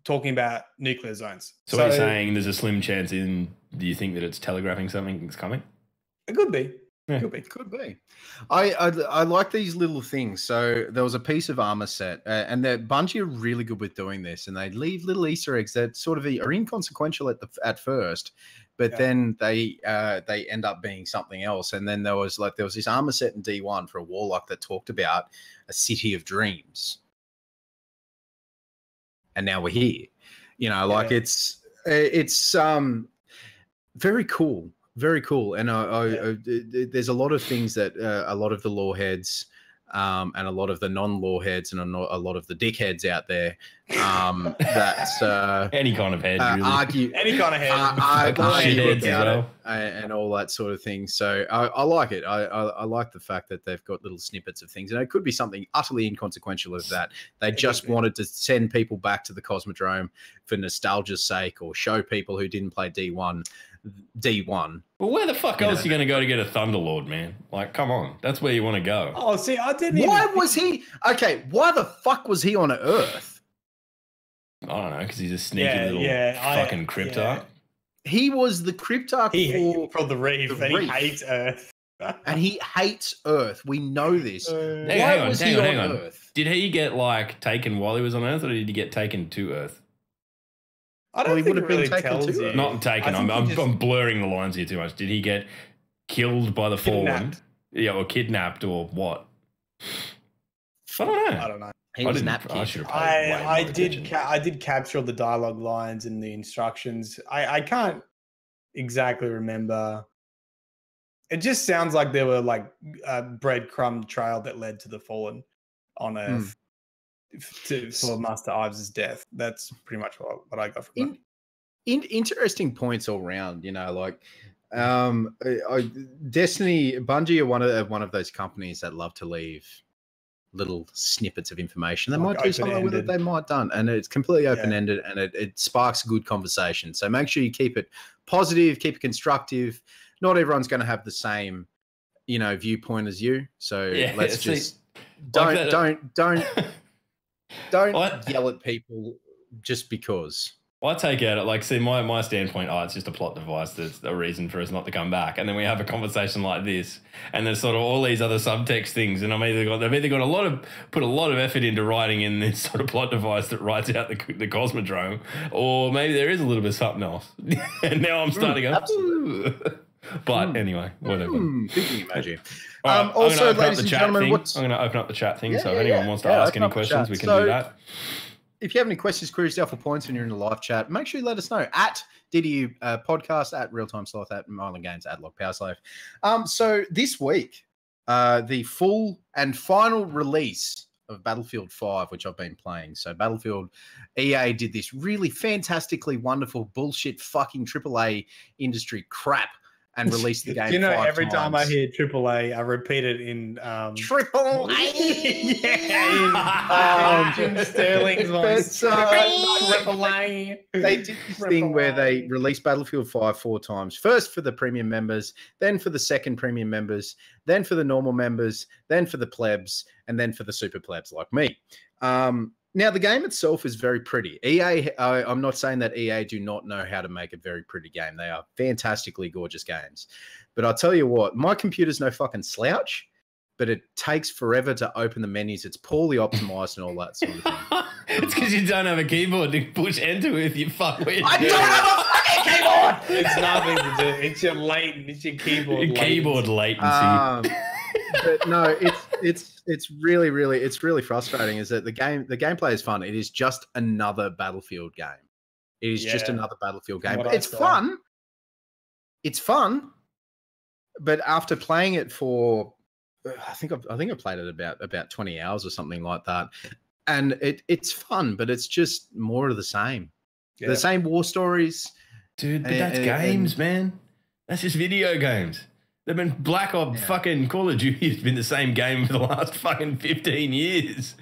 talking about nuclear zones. So what you're saying, there's a slim chance do you think that it's telegraphing something that's coming? It could be. Yeah. Could be. I like these little things. So there was a piece of armor set, and the Bungie are really good with doing this, and they leave little Easter eggs that sort of are inconsequential at first, but then they end up being something else. And then there was this armor set in D1 for a warlock that talked about a city of dreams, and now we're here. You know, like it's very cool. Very cool, and there's a lot of things that a lot of the lore heads and a lot of the non-lore heads and a lot of the dickheads out there that any kind of head really. Argue about it and all that sort of thing. So I like it. I like the fact that they've got little snippets of things, and it could be something utterly inconsequential of that. They just wanted to send people back to the Cosmodrome for nostalgia's sake, or show people who didn't play D1. Well, where the fuck else are you going to go to get a Thunderlord, man? Like, come on. That's where you want to go. Oh, see, I didn't Why the fuck was he on Earth? I don't know, because he's a sneaky little fucking cryptarch. Yeah. He was the cryptarch for the Reef, and he hates Earth. And he hates Earth. We know this. Hang on. Earth? Did he get, like, taken while he was on Earth, or did he get taken to Earth? I don't think it really tells you. Not taken. I'm blurring the lines here too much. Did he get killed by the Fallen? Yeah, or kidnapped, or what? I don't know. He was napped. I did capture the dialogue lines and the instructions. I can't exactly remember. It just sounds like there were like a breadcrumb trail that led to the Fallen on Earth. For Master Ives' death. That's pretty much what I got from that. Interesting points all round, you know, like Destiny, Bungie are one of those companies that love to leave little snippets of information. They might do something with it, they might done, and it's completely open-ended, and it sparks good conversation. So make sure you keep it positive, keep it constructive. Not everyone's going to have the same, you know, viewpoint as you. So let's just don't yell at people just because. Well, I take out it like, see, my standpoint, it's just a plot device. That's a reason for us not to come back. And then we have a conversation like this, and there's sort of all these other subtext things. And they've either got put a lot of effort into writing in this sort of plot device that writes out the Cosmodrome, or maybe there is a little bit of something else. And now I'm starting to go, but anyway, whatever. Thinking emoji. Right, also, ladies and gentlemen, I'm going to open up the chat thing. So if anyone wants to ask any questions, we can do that. If you have any questions, queries, doubtful points, and you're in the live chat, make sure you let us know at DDU Podcast, at Realtime Sloth, at Mylan Games, at Log Power Slave. So this week, the full and final release of Battlefield 5, which I've been playing. So Battlefield, EA did this really fantastically wonderful bullshit fucking AAA industry crap and release the game. You know, 5 every times. time I hear AAA, I repeat it in Triple A. Jim Sterling's voice. Triple A. They did this thing where they released Battlefield 5 4 times. First for the premium members, then for the second premium members, then for the normal members, then for the plebs, and then for the super plebs like me. Now, the game itself is very pretty. EA, I'm not saying that EA do not know how to make a very pretty game. They are fantastically gorgeous games. But I'll tell you what, my computer's no fucking slouch, but it takes forever to open the menus. It's poorly optimized and all that sort of thing. It's because you don't have a keyboard to push enter with, you fuckwit. I don't have a fucking keyboard! It's nothing to do. It's your latent. It's your keyboard. Keyboard latency. But no, it's really frustrating. Is that the gameplay is fun. It is just another Battlefield game. It is just another Battlefield game. But it's fun. It's fun. But after playing it for, I think I played it about 20 hours or something like that, and it's fun, but it's just more of the same. Yeah. The same war stories, dude. But that's games, man. That's just video games. They've been Black Ops, fucking Call of Duty has been the same game for the last fucking 15 years.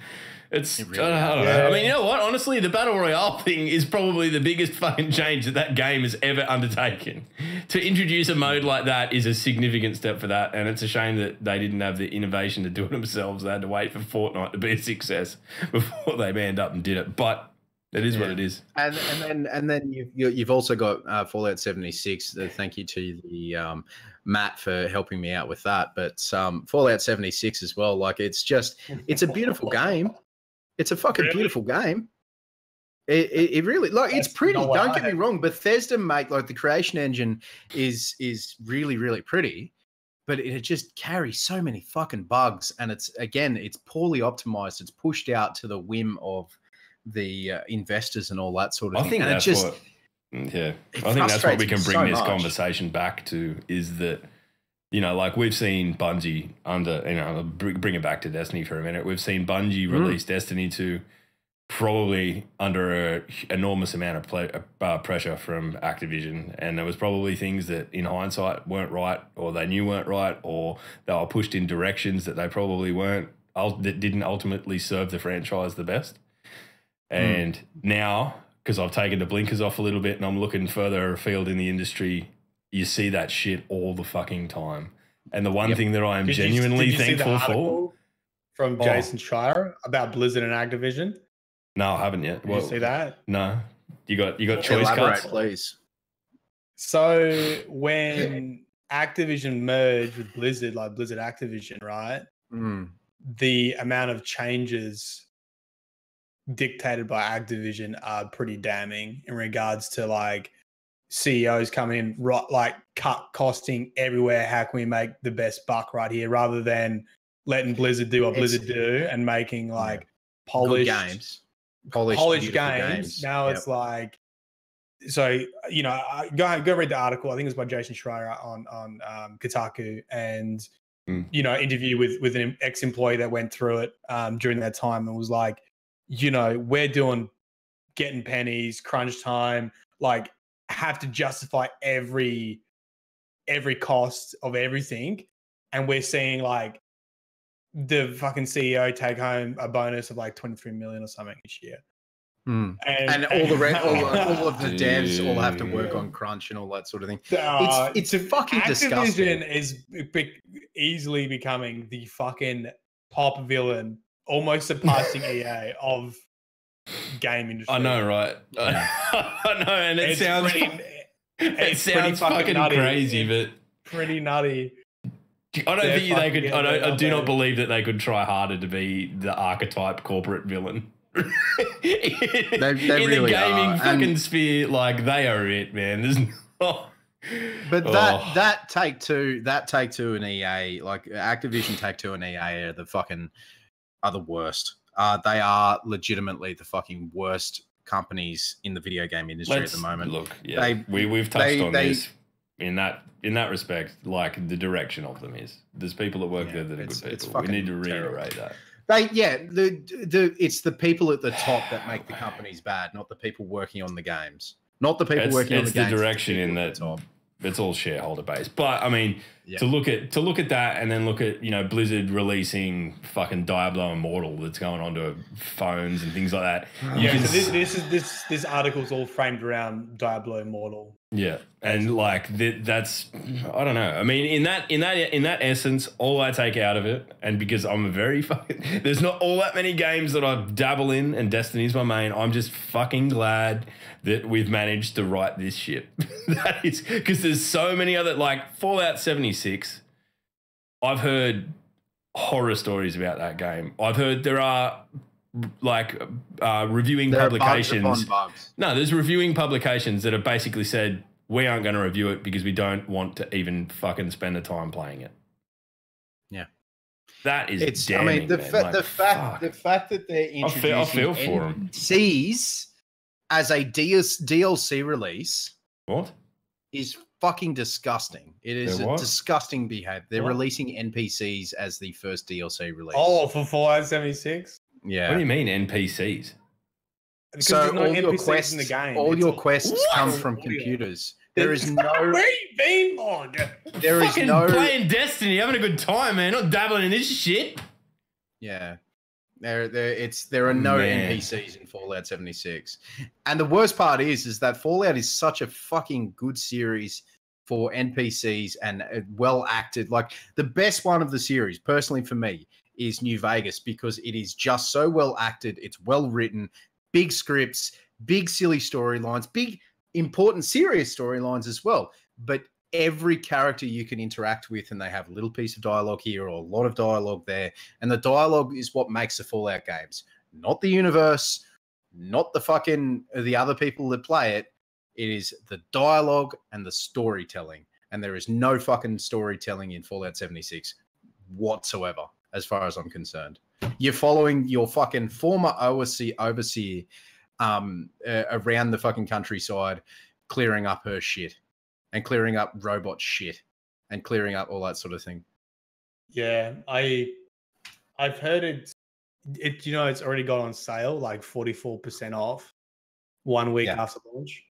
It's, really I don't know. I mean, you know what? Honestly, the Battle Royale thing is probably the biggest fucking change that game has ever undertaken. To introduce a mode like that is a significant step for that, and it's a shame that they didn't have the innovation to do it themselves. They had to wait for Fortnite to be a success before they manned up and did it. But It is what it is. And then you've also got Fallout 76. Thank you to the Matt for helping me out with that. But Fallout 76 as well. Like it's a beautiful game. It's a fucking beautiful game. It really it's pretty. Don't get me wrong. Bethesda the creation engine is really, really pretty, but it just carries so many fucking bugs, and it's poorly optimized. It's pushed out to the whim of the investors and all that sort of thing. I think and that's I think that's what we can bring this conversation back to, is that, like we've seen Bungie bring it back to Destiny for a minute. We've seen Bungie release Destiny 2 probably under an enormous amount of pressure from Activision, and there was probably things that in hindsight weren't right, or they knew weren't right, or they were pushed in directions that they probably weren't, that didn't ultimately serve the franchise the best. And now, because I've taken the blinkers off a little bit and I'm looking further afield in the industry, you see that shit all the fucking time. And the one thing that I am genuinely thankful for, from Jason Schreier about Blizzard and Activision. No, I haven't yet. Did you see that? No. You got choice cuts, please. So when Activision merged with Blizzard, like Blizzard Activision, right? The amount of changes dictated by Activision are pretty damning in regards to like CEOs coming in, like cut costing everywhere. How can we make the best buck right here, rather than letting Blizzard do what Blizzard do and making like polished games. Now it's like, so go read the article. I think it's by Jason Schreier on Kotaku, and interview with an ex-employee that went through it during that time and was like, we're doing getting pennies, crunch time, like have to justify every cost of everything. And we're seeing like the fucking CEO take home a bonus of like 23 million or something each year. And all of the devs all have to work on crunch and all that sort of thing. It's fucking disgusting. Activision is easily becoming the fucking top villain, almost surpassing EA of game industry. I know, right? I know, and it sounds fucking nutty. Crazy, but pretty nutty. I don't think they could. I do not believe that they could try harder to be the archetype corporate villain. they in really the gaming are. fucking sphere, like they are it, man. There's But that Take-Two and EA, like Activision, Take-Two and EA are the worst. They are legitimately the fucking worst companies in the video game industry at the moment. Look, we've touched on this in that respect. Like the direction of them is, there's people that work there that are good people. We need to reiterate that. It's the people at the top that make the companies bad, not the people working on the games. Not the people working on the games. It's the direction in that it's all shareholder based. But I mean, to look at that and then look at Blizzard releasing fucking Diablo Immortal that's going onto phones and things like that. Yeah, so this article's all framed around Diablo Immortal. Yeah, and like that's I don't know. I mean, in that essence, all I take out of it, and because I'm a very there's not all that many games that I dabble in, and Destiny's my main. I'm just fucking glad that we've managed to write this ship. That is because there's so many other, like Fallout 76. I've heard horror stories about that game. I've heard there are like reviewing publications. No, there's reviewing publications that have basically said we aren't going to review it because we don't want to even fucking spend the time playing it. Yeah, that is damning. I mean, the fact that they're introducing NPCs as a DLC release, is fucking disgusting. It is a disgusting behavior. They're releasing NPCs as the first DLC release. Oh, for Fallout 76. Yeah. What do you mean NPCs? Because so all your quests in the game. All your quests come from computers. There is no. Where you been, Lord? There is no playing Destiny, having a good time, man. Not dabbling in this shit. Yeah, there are no NPCs in Fallout 76, and the worst part is that Fallout is such a fucking good series for NPCs and well acted. Like the best one of the series, personally for me, is New Vegas because it is just so well acted. It's well written. big scripts, big silly storylines, big important serious storylines as well. But every character you can interact with, and they have a little piece of dialogue here or a lot of dialogue there. And the dialogue is what makes the Fallout games, not the universe, not the other people that play it. It is the dialogue and the storytelling. And there is no fucking storytelling in Fallout 76 whatsoever, as far as I'm concerned. You're following your fucking former overseer around the fucking countryside, clearing up her shit and clearing up robot shit and clearing up all that sort of thing. Yeah, I've heard it's already got on sale, like 44% off 1 week after launch.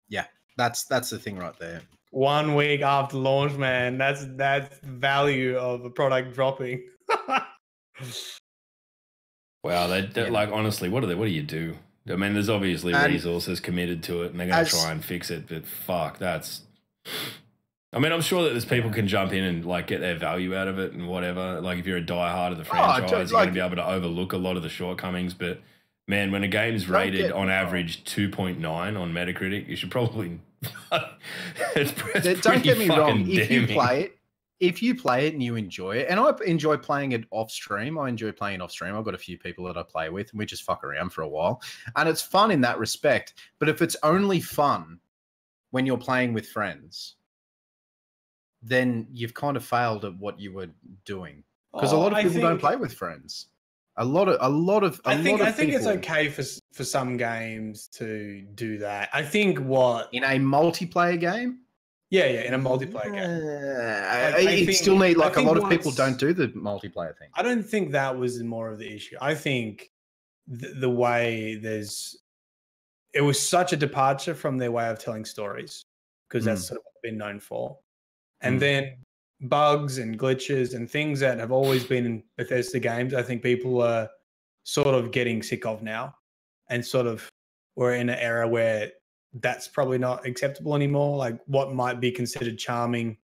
Yeah, that's the thing right there. 1 week after launch, man. That's value of a product dropping. Wow, like honestly, what do you do? I mean, there's obviously resources committed to it, and they're going to try and fix it. But fuck, that's. I mean, I'm sure that there's people can jump in and like get their value out of it and whatever. Like if you're a diehard of the franchise, you're going to be able to overlook a lot of the shortcomings. But man, when a game's rated on average 2.9 on Metacritic, you should probably. Don't get me wrong. If you play it and you enjoy it, and I enjoy playing it off stream. I've got a few people that I play with, and we just fuck around for a while, and it's fun in that respect. But if it's only fun when you're playing with friends, then you've kind of failed at what you were doing. Because a lot of people don't play with friends. I think it's okay for some games to do that. I think in a multiplayer game. Yeah, in a multiplayer game. You still need, like, a lot of people don't do the multiplayer thing. I don't think that was more of the issue. I think the way it was such a departure from their way of telling stories, because that's sort of what they've been known for. And then bugs and glitches and things that have always been in Bethesda games, I think people are sort of getting sick of now. And sort of we're in an era where that's probably not acceptable anymore. Like what might be considered charming,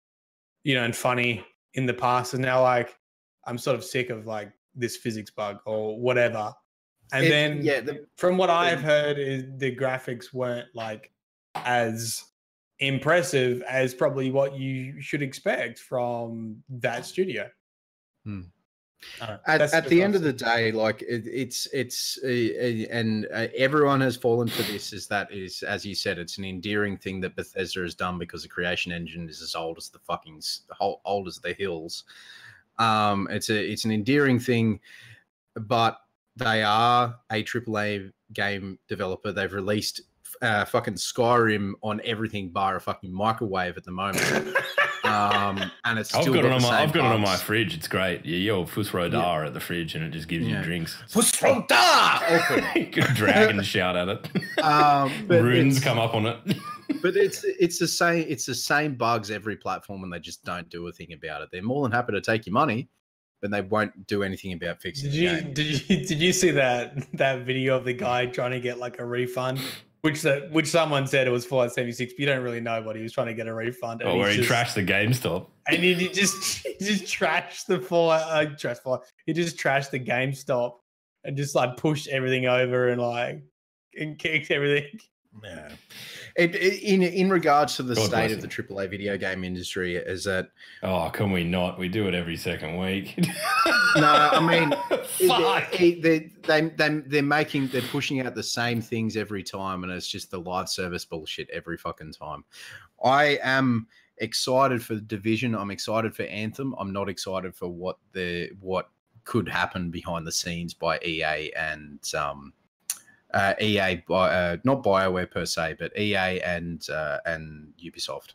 and funny in the past is now like, I'm sort of sick of like this physics bug or whatever. And from what I've heard is the graphics weren't like as impressive as probably what you should expect from that studio. At the end of the day, like everyone has fallen for this. Is as you said, it's an endearing thing that Bethesda has done because the creation engine is as old as old as the hills. It's an endearing thing, but they are a AAA game developer. They've released fucking Skyrim on everything bar a fucking microwave at the moment. And it's still I've got it on my fridge. It's great. You yell Fusrodar at the fridge and it just gives you drinks. Fusrodar! Open. Dragon shout at it. Runes come up on it. But it's the same bugs every platform, and they just don't do a thing about it. They're more than happy to take your money, but they won't do anything about fixing the game. Did you see that video of the guy trying to get like a refund? Which someone said it was Fallout 76, but you don't really know what he was trying to get a refund. Oh, where he trashed the GameStop. And he just trashed the Fallout. He just trashed the GameStop and just like pushed everything over and kicked everything. Yeah. In regards to the state of the AAA video game industry, is that? Oh, can we not? We do it every second week. No, I mean, they're pushing out the same things every time, and it's just the live service bullshit every fucking time. I am excited for the Division. I'm excited for Anthem. I'm not excited for what could happen behind the scenes by EA and EA, not BioWare per se, but EA and Ubisoft.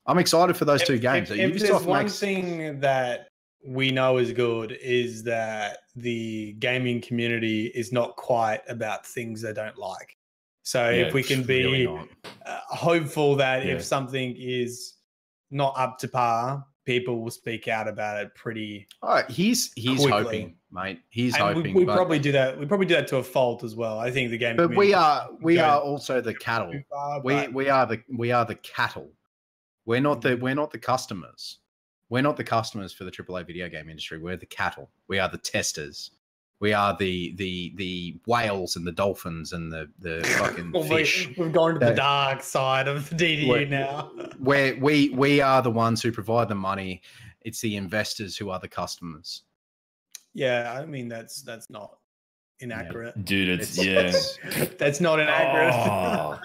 I'm excited for those two games. If there's one thing that we know is good is that the gaming community is not quite about things they don't like. So if we can be hopeful that if something is not up to par, people will speak out about it pretty. He's hoping, mate. He's hoping. We probably do that. We probably do that to a fault as well. I think the game. But we are also the cattle. We are the cattle. We're not the customers. We're not the customers for the AAA video game industry. We're the cattle. We are the testers. We are the whales and the dolphins and the fucking fish. We've gone to the dark side of the DDU now. Where we are the ones who provide the money. It's the investors who are the customers. Yeah, I mean that's not inaccurate. Yeah. Dude, that's not inaccurate. Oh.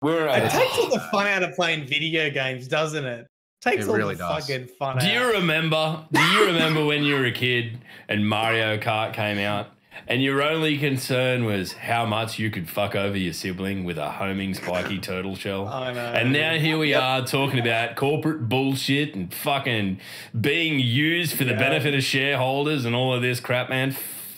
It takes all the fun out of playing video games, doesn't it? Takes all the fucking fun out. Do you remember when you were a kid and Mario Kart came out and your only concern was how much you could fuck over your sibling with a homing spiky turtle shell? I know. And now here we are talking about corporate bullshit and fucking being used for the benefit of shareholders and all of this crap, man.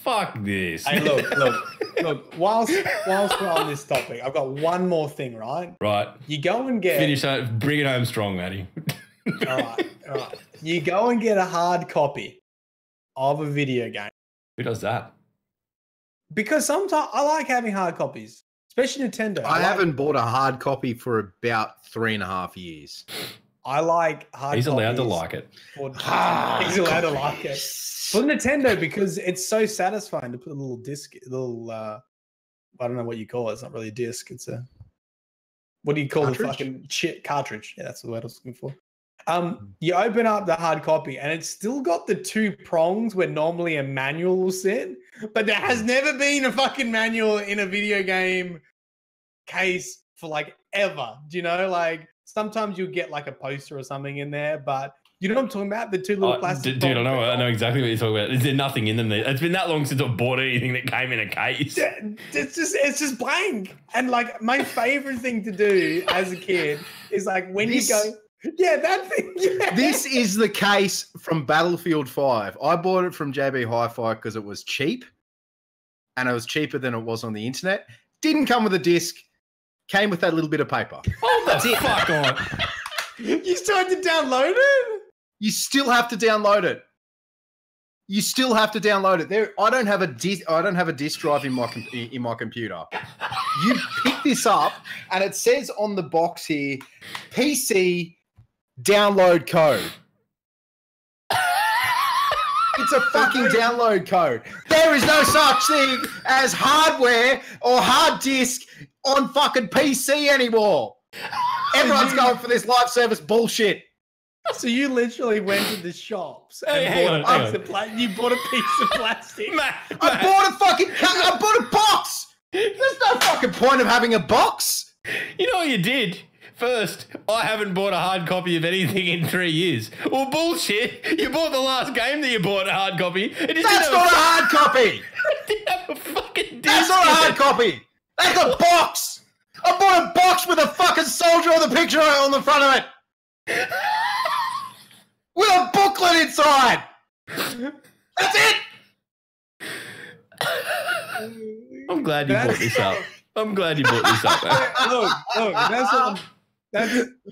Fuck this. Hey, look. Whilst we're on this topic, I've got one more thing, right? Right. You go and get... Finish that. Bring it home strong, Matty. All right. You go and get a hard copy of a video game. Who does that? Because sometimes I like having hard copies, especially Nintendo. I haven't bought a hard copy for about 3.5 years. I like hard He's copies. allowed to like it. He's allowed to like it. For Nintendo, because it's so satisfying to put a little disc, I don't know what you call it. It's not really a disc. It's a, what do you call the fucking shit cartridge? Yeah, that's the word I was looking for. You open up the hard copy and it's still got the 2 prongs where normally a manual will sit, but there has never been a fucking manual in a video game case for like ever. Do you know? Like sometimes you'll get like a poster or something in there, but you know what I'm talking about? The 2 little plastic. Dude, I know exactly what you're talking about. Is there nothing in them? It's been that long since I bought anything that came in a case. It's just blank. And like my favorite thing to do as a kid is like when you go. Yeah, that thing. Yeah. This is the case from Battlefield 5. I bought it from JB Hi-Fi because it was cheap, and it was cheaper than it was on the internet. Didn't come with a disc. Came with that little bit of paper. That's it. Fuck on. You still had to download it? You still have to download it. I don't have a disk drive in my computer. You pick this up, and it says on the box here, PC download code. It's a fucking download code. There is no such thing as hardware or hard disk on fucking PC anymore. Everyone's going for this live service bullshit. So you literally went to the shops and you bought a piece of plastic. I bought a box. There's no fucking point of having a box. You know what you did? First, I haven't bought a hard copy of anything in 3 years. Well, bullshit. You bought the last game that you bought a hard copy. That's not a hard copy. It didn't have a fucking disc. That's not a hard copy. That's a box. I bought a box with a fucking soldier on the picture on the front of it. With a booklet inside. That's it. I'm glad you brought this up. I'm glad you brought this up. Look,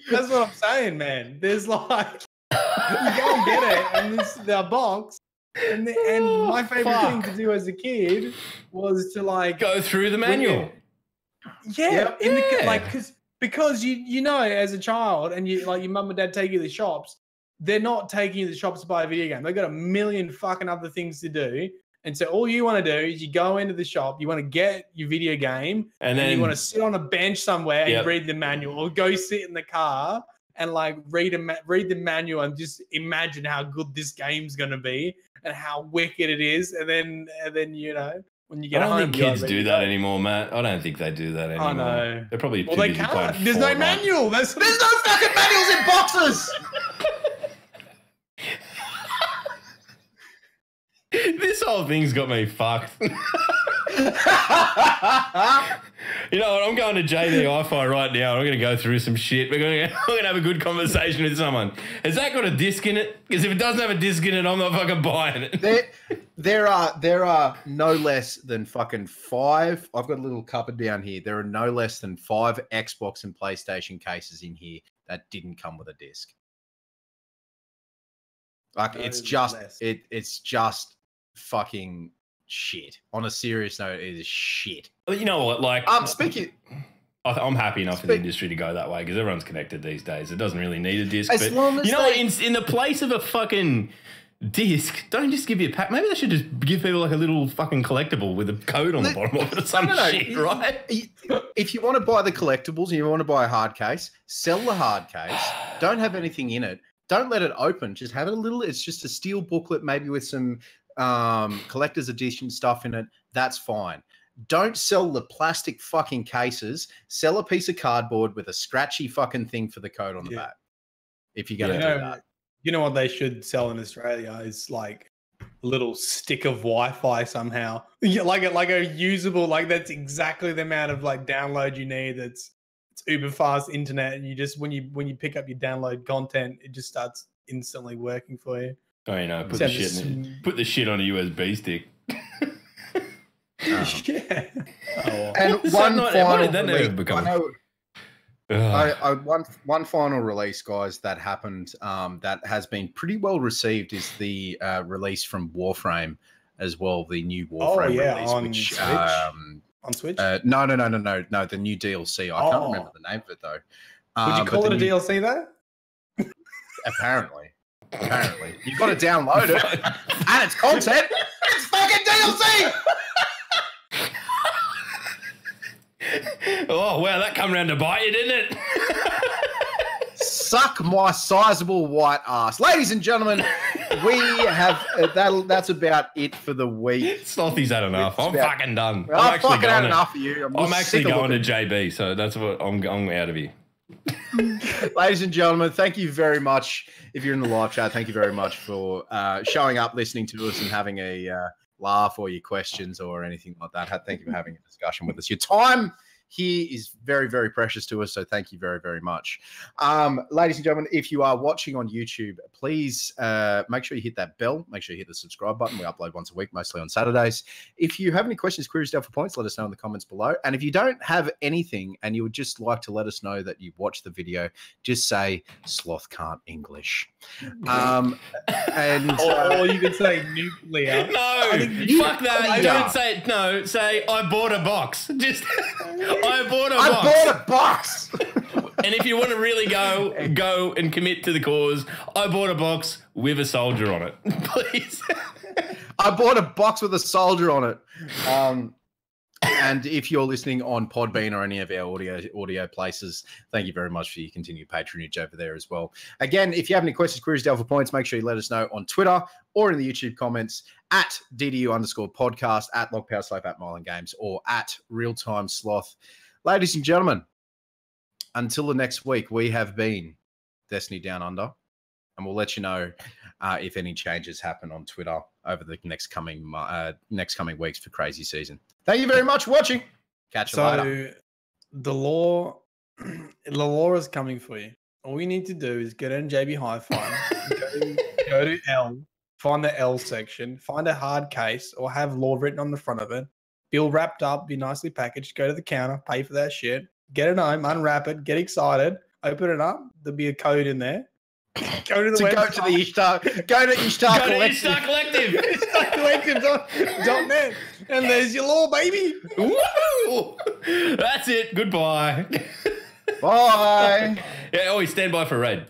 that's what I'm saying, man. There's like, you go and get it, and this the box, and my favorite thing to do as a kid was to like go through the manual. Because you know as a child, and you like your mum and dad take you to the shops. They're not taking you to the shops to buy a video game. They've got a million fucking other things to do. And so all you want to do is you go into the shop, you want to get your video game, and then you want to sit on a bench somewhere and read the manual, or go sit in the car and like read the manual and just imagine how good this game's going to be and how wicked it is. And then you know, when you get home, I don't think kids do that anymore, Matt. I don't think they do that anymore. I know. They're probably they can't. There's no manual. There's no fucking manuals in boxes. This whole thing's got me fucked. You know what? I'm going to JB Hi-Fi right now. I'm going to go through some shit. I'm going to have a good conversation with someone. Has that got a disc in it? Because if it doesn't have a disc in it, I'm not fucking buying it. There are no less than fucking 5. I've got a little cupboard down here. There are no less than 5 Xbox and PlayStation cases in here that didn't come with a disc. Like it's just fucking shit. On a serious note, it is shit. You know what? Like, I'm happy enough for the industry to go that way because everyone's connected these days. It doesn't really need a disc. As long as in the place of a fucking disc, don't just give you a pack. Maybe they should just give people like a little fucking collectible with a code on the bottom of it or some shit, right? If you want to buy the collectibles and you want to buy a hard case, sell the hard case. Don't have anything in it. Don't let it open. Just have it a little. It's just a steel booklet, maybe with some collector's edition stuff in it. That's fine. Don't sell the plastic fucking cases. Sell a piece of cardboard with a scratchy fucking thing for the code on the back. If you're going to do that. You know what they should sell in Australia is like a little stick of Wi-Fi somehow. Like a usable, like that's exactly the amount of like download you need. It's uber fast internet, and you just when you pick up your download content, it just starts instantly working for you. Oh, you know, put the shit on a USB stick. Yeah. Oh. And one final release, guys, that happened that has been pretty well received is the release from Warframe as well, the new Warframe release. On which, Switch? On Switch? No, the new DLC. I can't remember the name of it, though. Would you call it a DLC, though? Apparently. You've got to download it. And it's content. It's fucking DLC! Oh, wow, that come round to bite you, didn't it? Suck my sizable white ass. Ladies and gentlemen, we have that's about it for the week. Slothy's had enough. I'm fucking done. I'm actually had enough of you. I'm actually going to JB, so that's what I'm out of here. Ladies and gentlemen, thank you very much. If you're in the live chat, thank you very much for showing up, listening to us, and having a laugh or your questions or anything like that. Thank you for having a discussion with us. Your time here is very, very precious to us, so thank you very, very much. Ladies and gentlemen, if you are watching on YouTube, please make sure you hit that bell. Make sure you hit the subscribe button. We upload once a week, mostly on Saturdays. If you have any questions, queries, down for points, let us know in the comments below. And if you don't have anything and you would just like to let us know that you've watched the video, just say, Sloth can't English. Or you can say nuclear. No, fuck that. Don't say it. No, say, I bought a box. Just... I bought a box. And if you want to really go and commit to the cause, I bought a box with a soldier on it. Please. I bought a box with a soldier on it. And if you're listening on Podbean or any of our audio places, thank you very much for your continued patronage over there as well. Again, if you have any questions, queries, Delta points, make sure you let us know on Twitter or in the YouTube comments at DDU_podcast, at LogPowerSlope, at Mylan Games, or at Realtime Sloth. Ladies and gentlemen, until the next week, we have been Destiny Down Under, and we'll let you know if any changes happen on Twitter over the next coming weeks for Crazy Season. Thank you very much for watching. Catch you later. The law is coming for you. All you need to do is get in JB Hi-Fi, go to L, find the L section, find a hard case, or have law written on the front of it. Be all wrapped up, be nicely packaged. Go to the counter, pay for that shit. Get it home, unwrap it, get excited, open it up. There'll be a code in there. Go to the website. Go to the Ishtar. Go to Ishtar Collective. Ishtar Collective. IshtarCollective.net. And there's your law, baby. Woo! That's it. Goodbye. Bye. Yeah, always stand by for raid.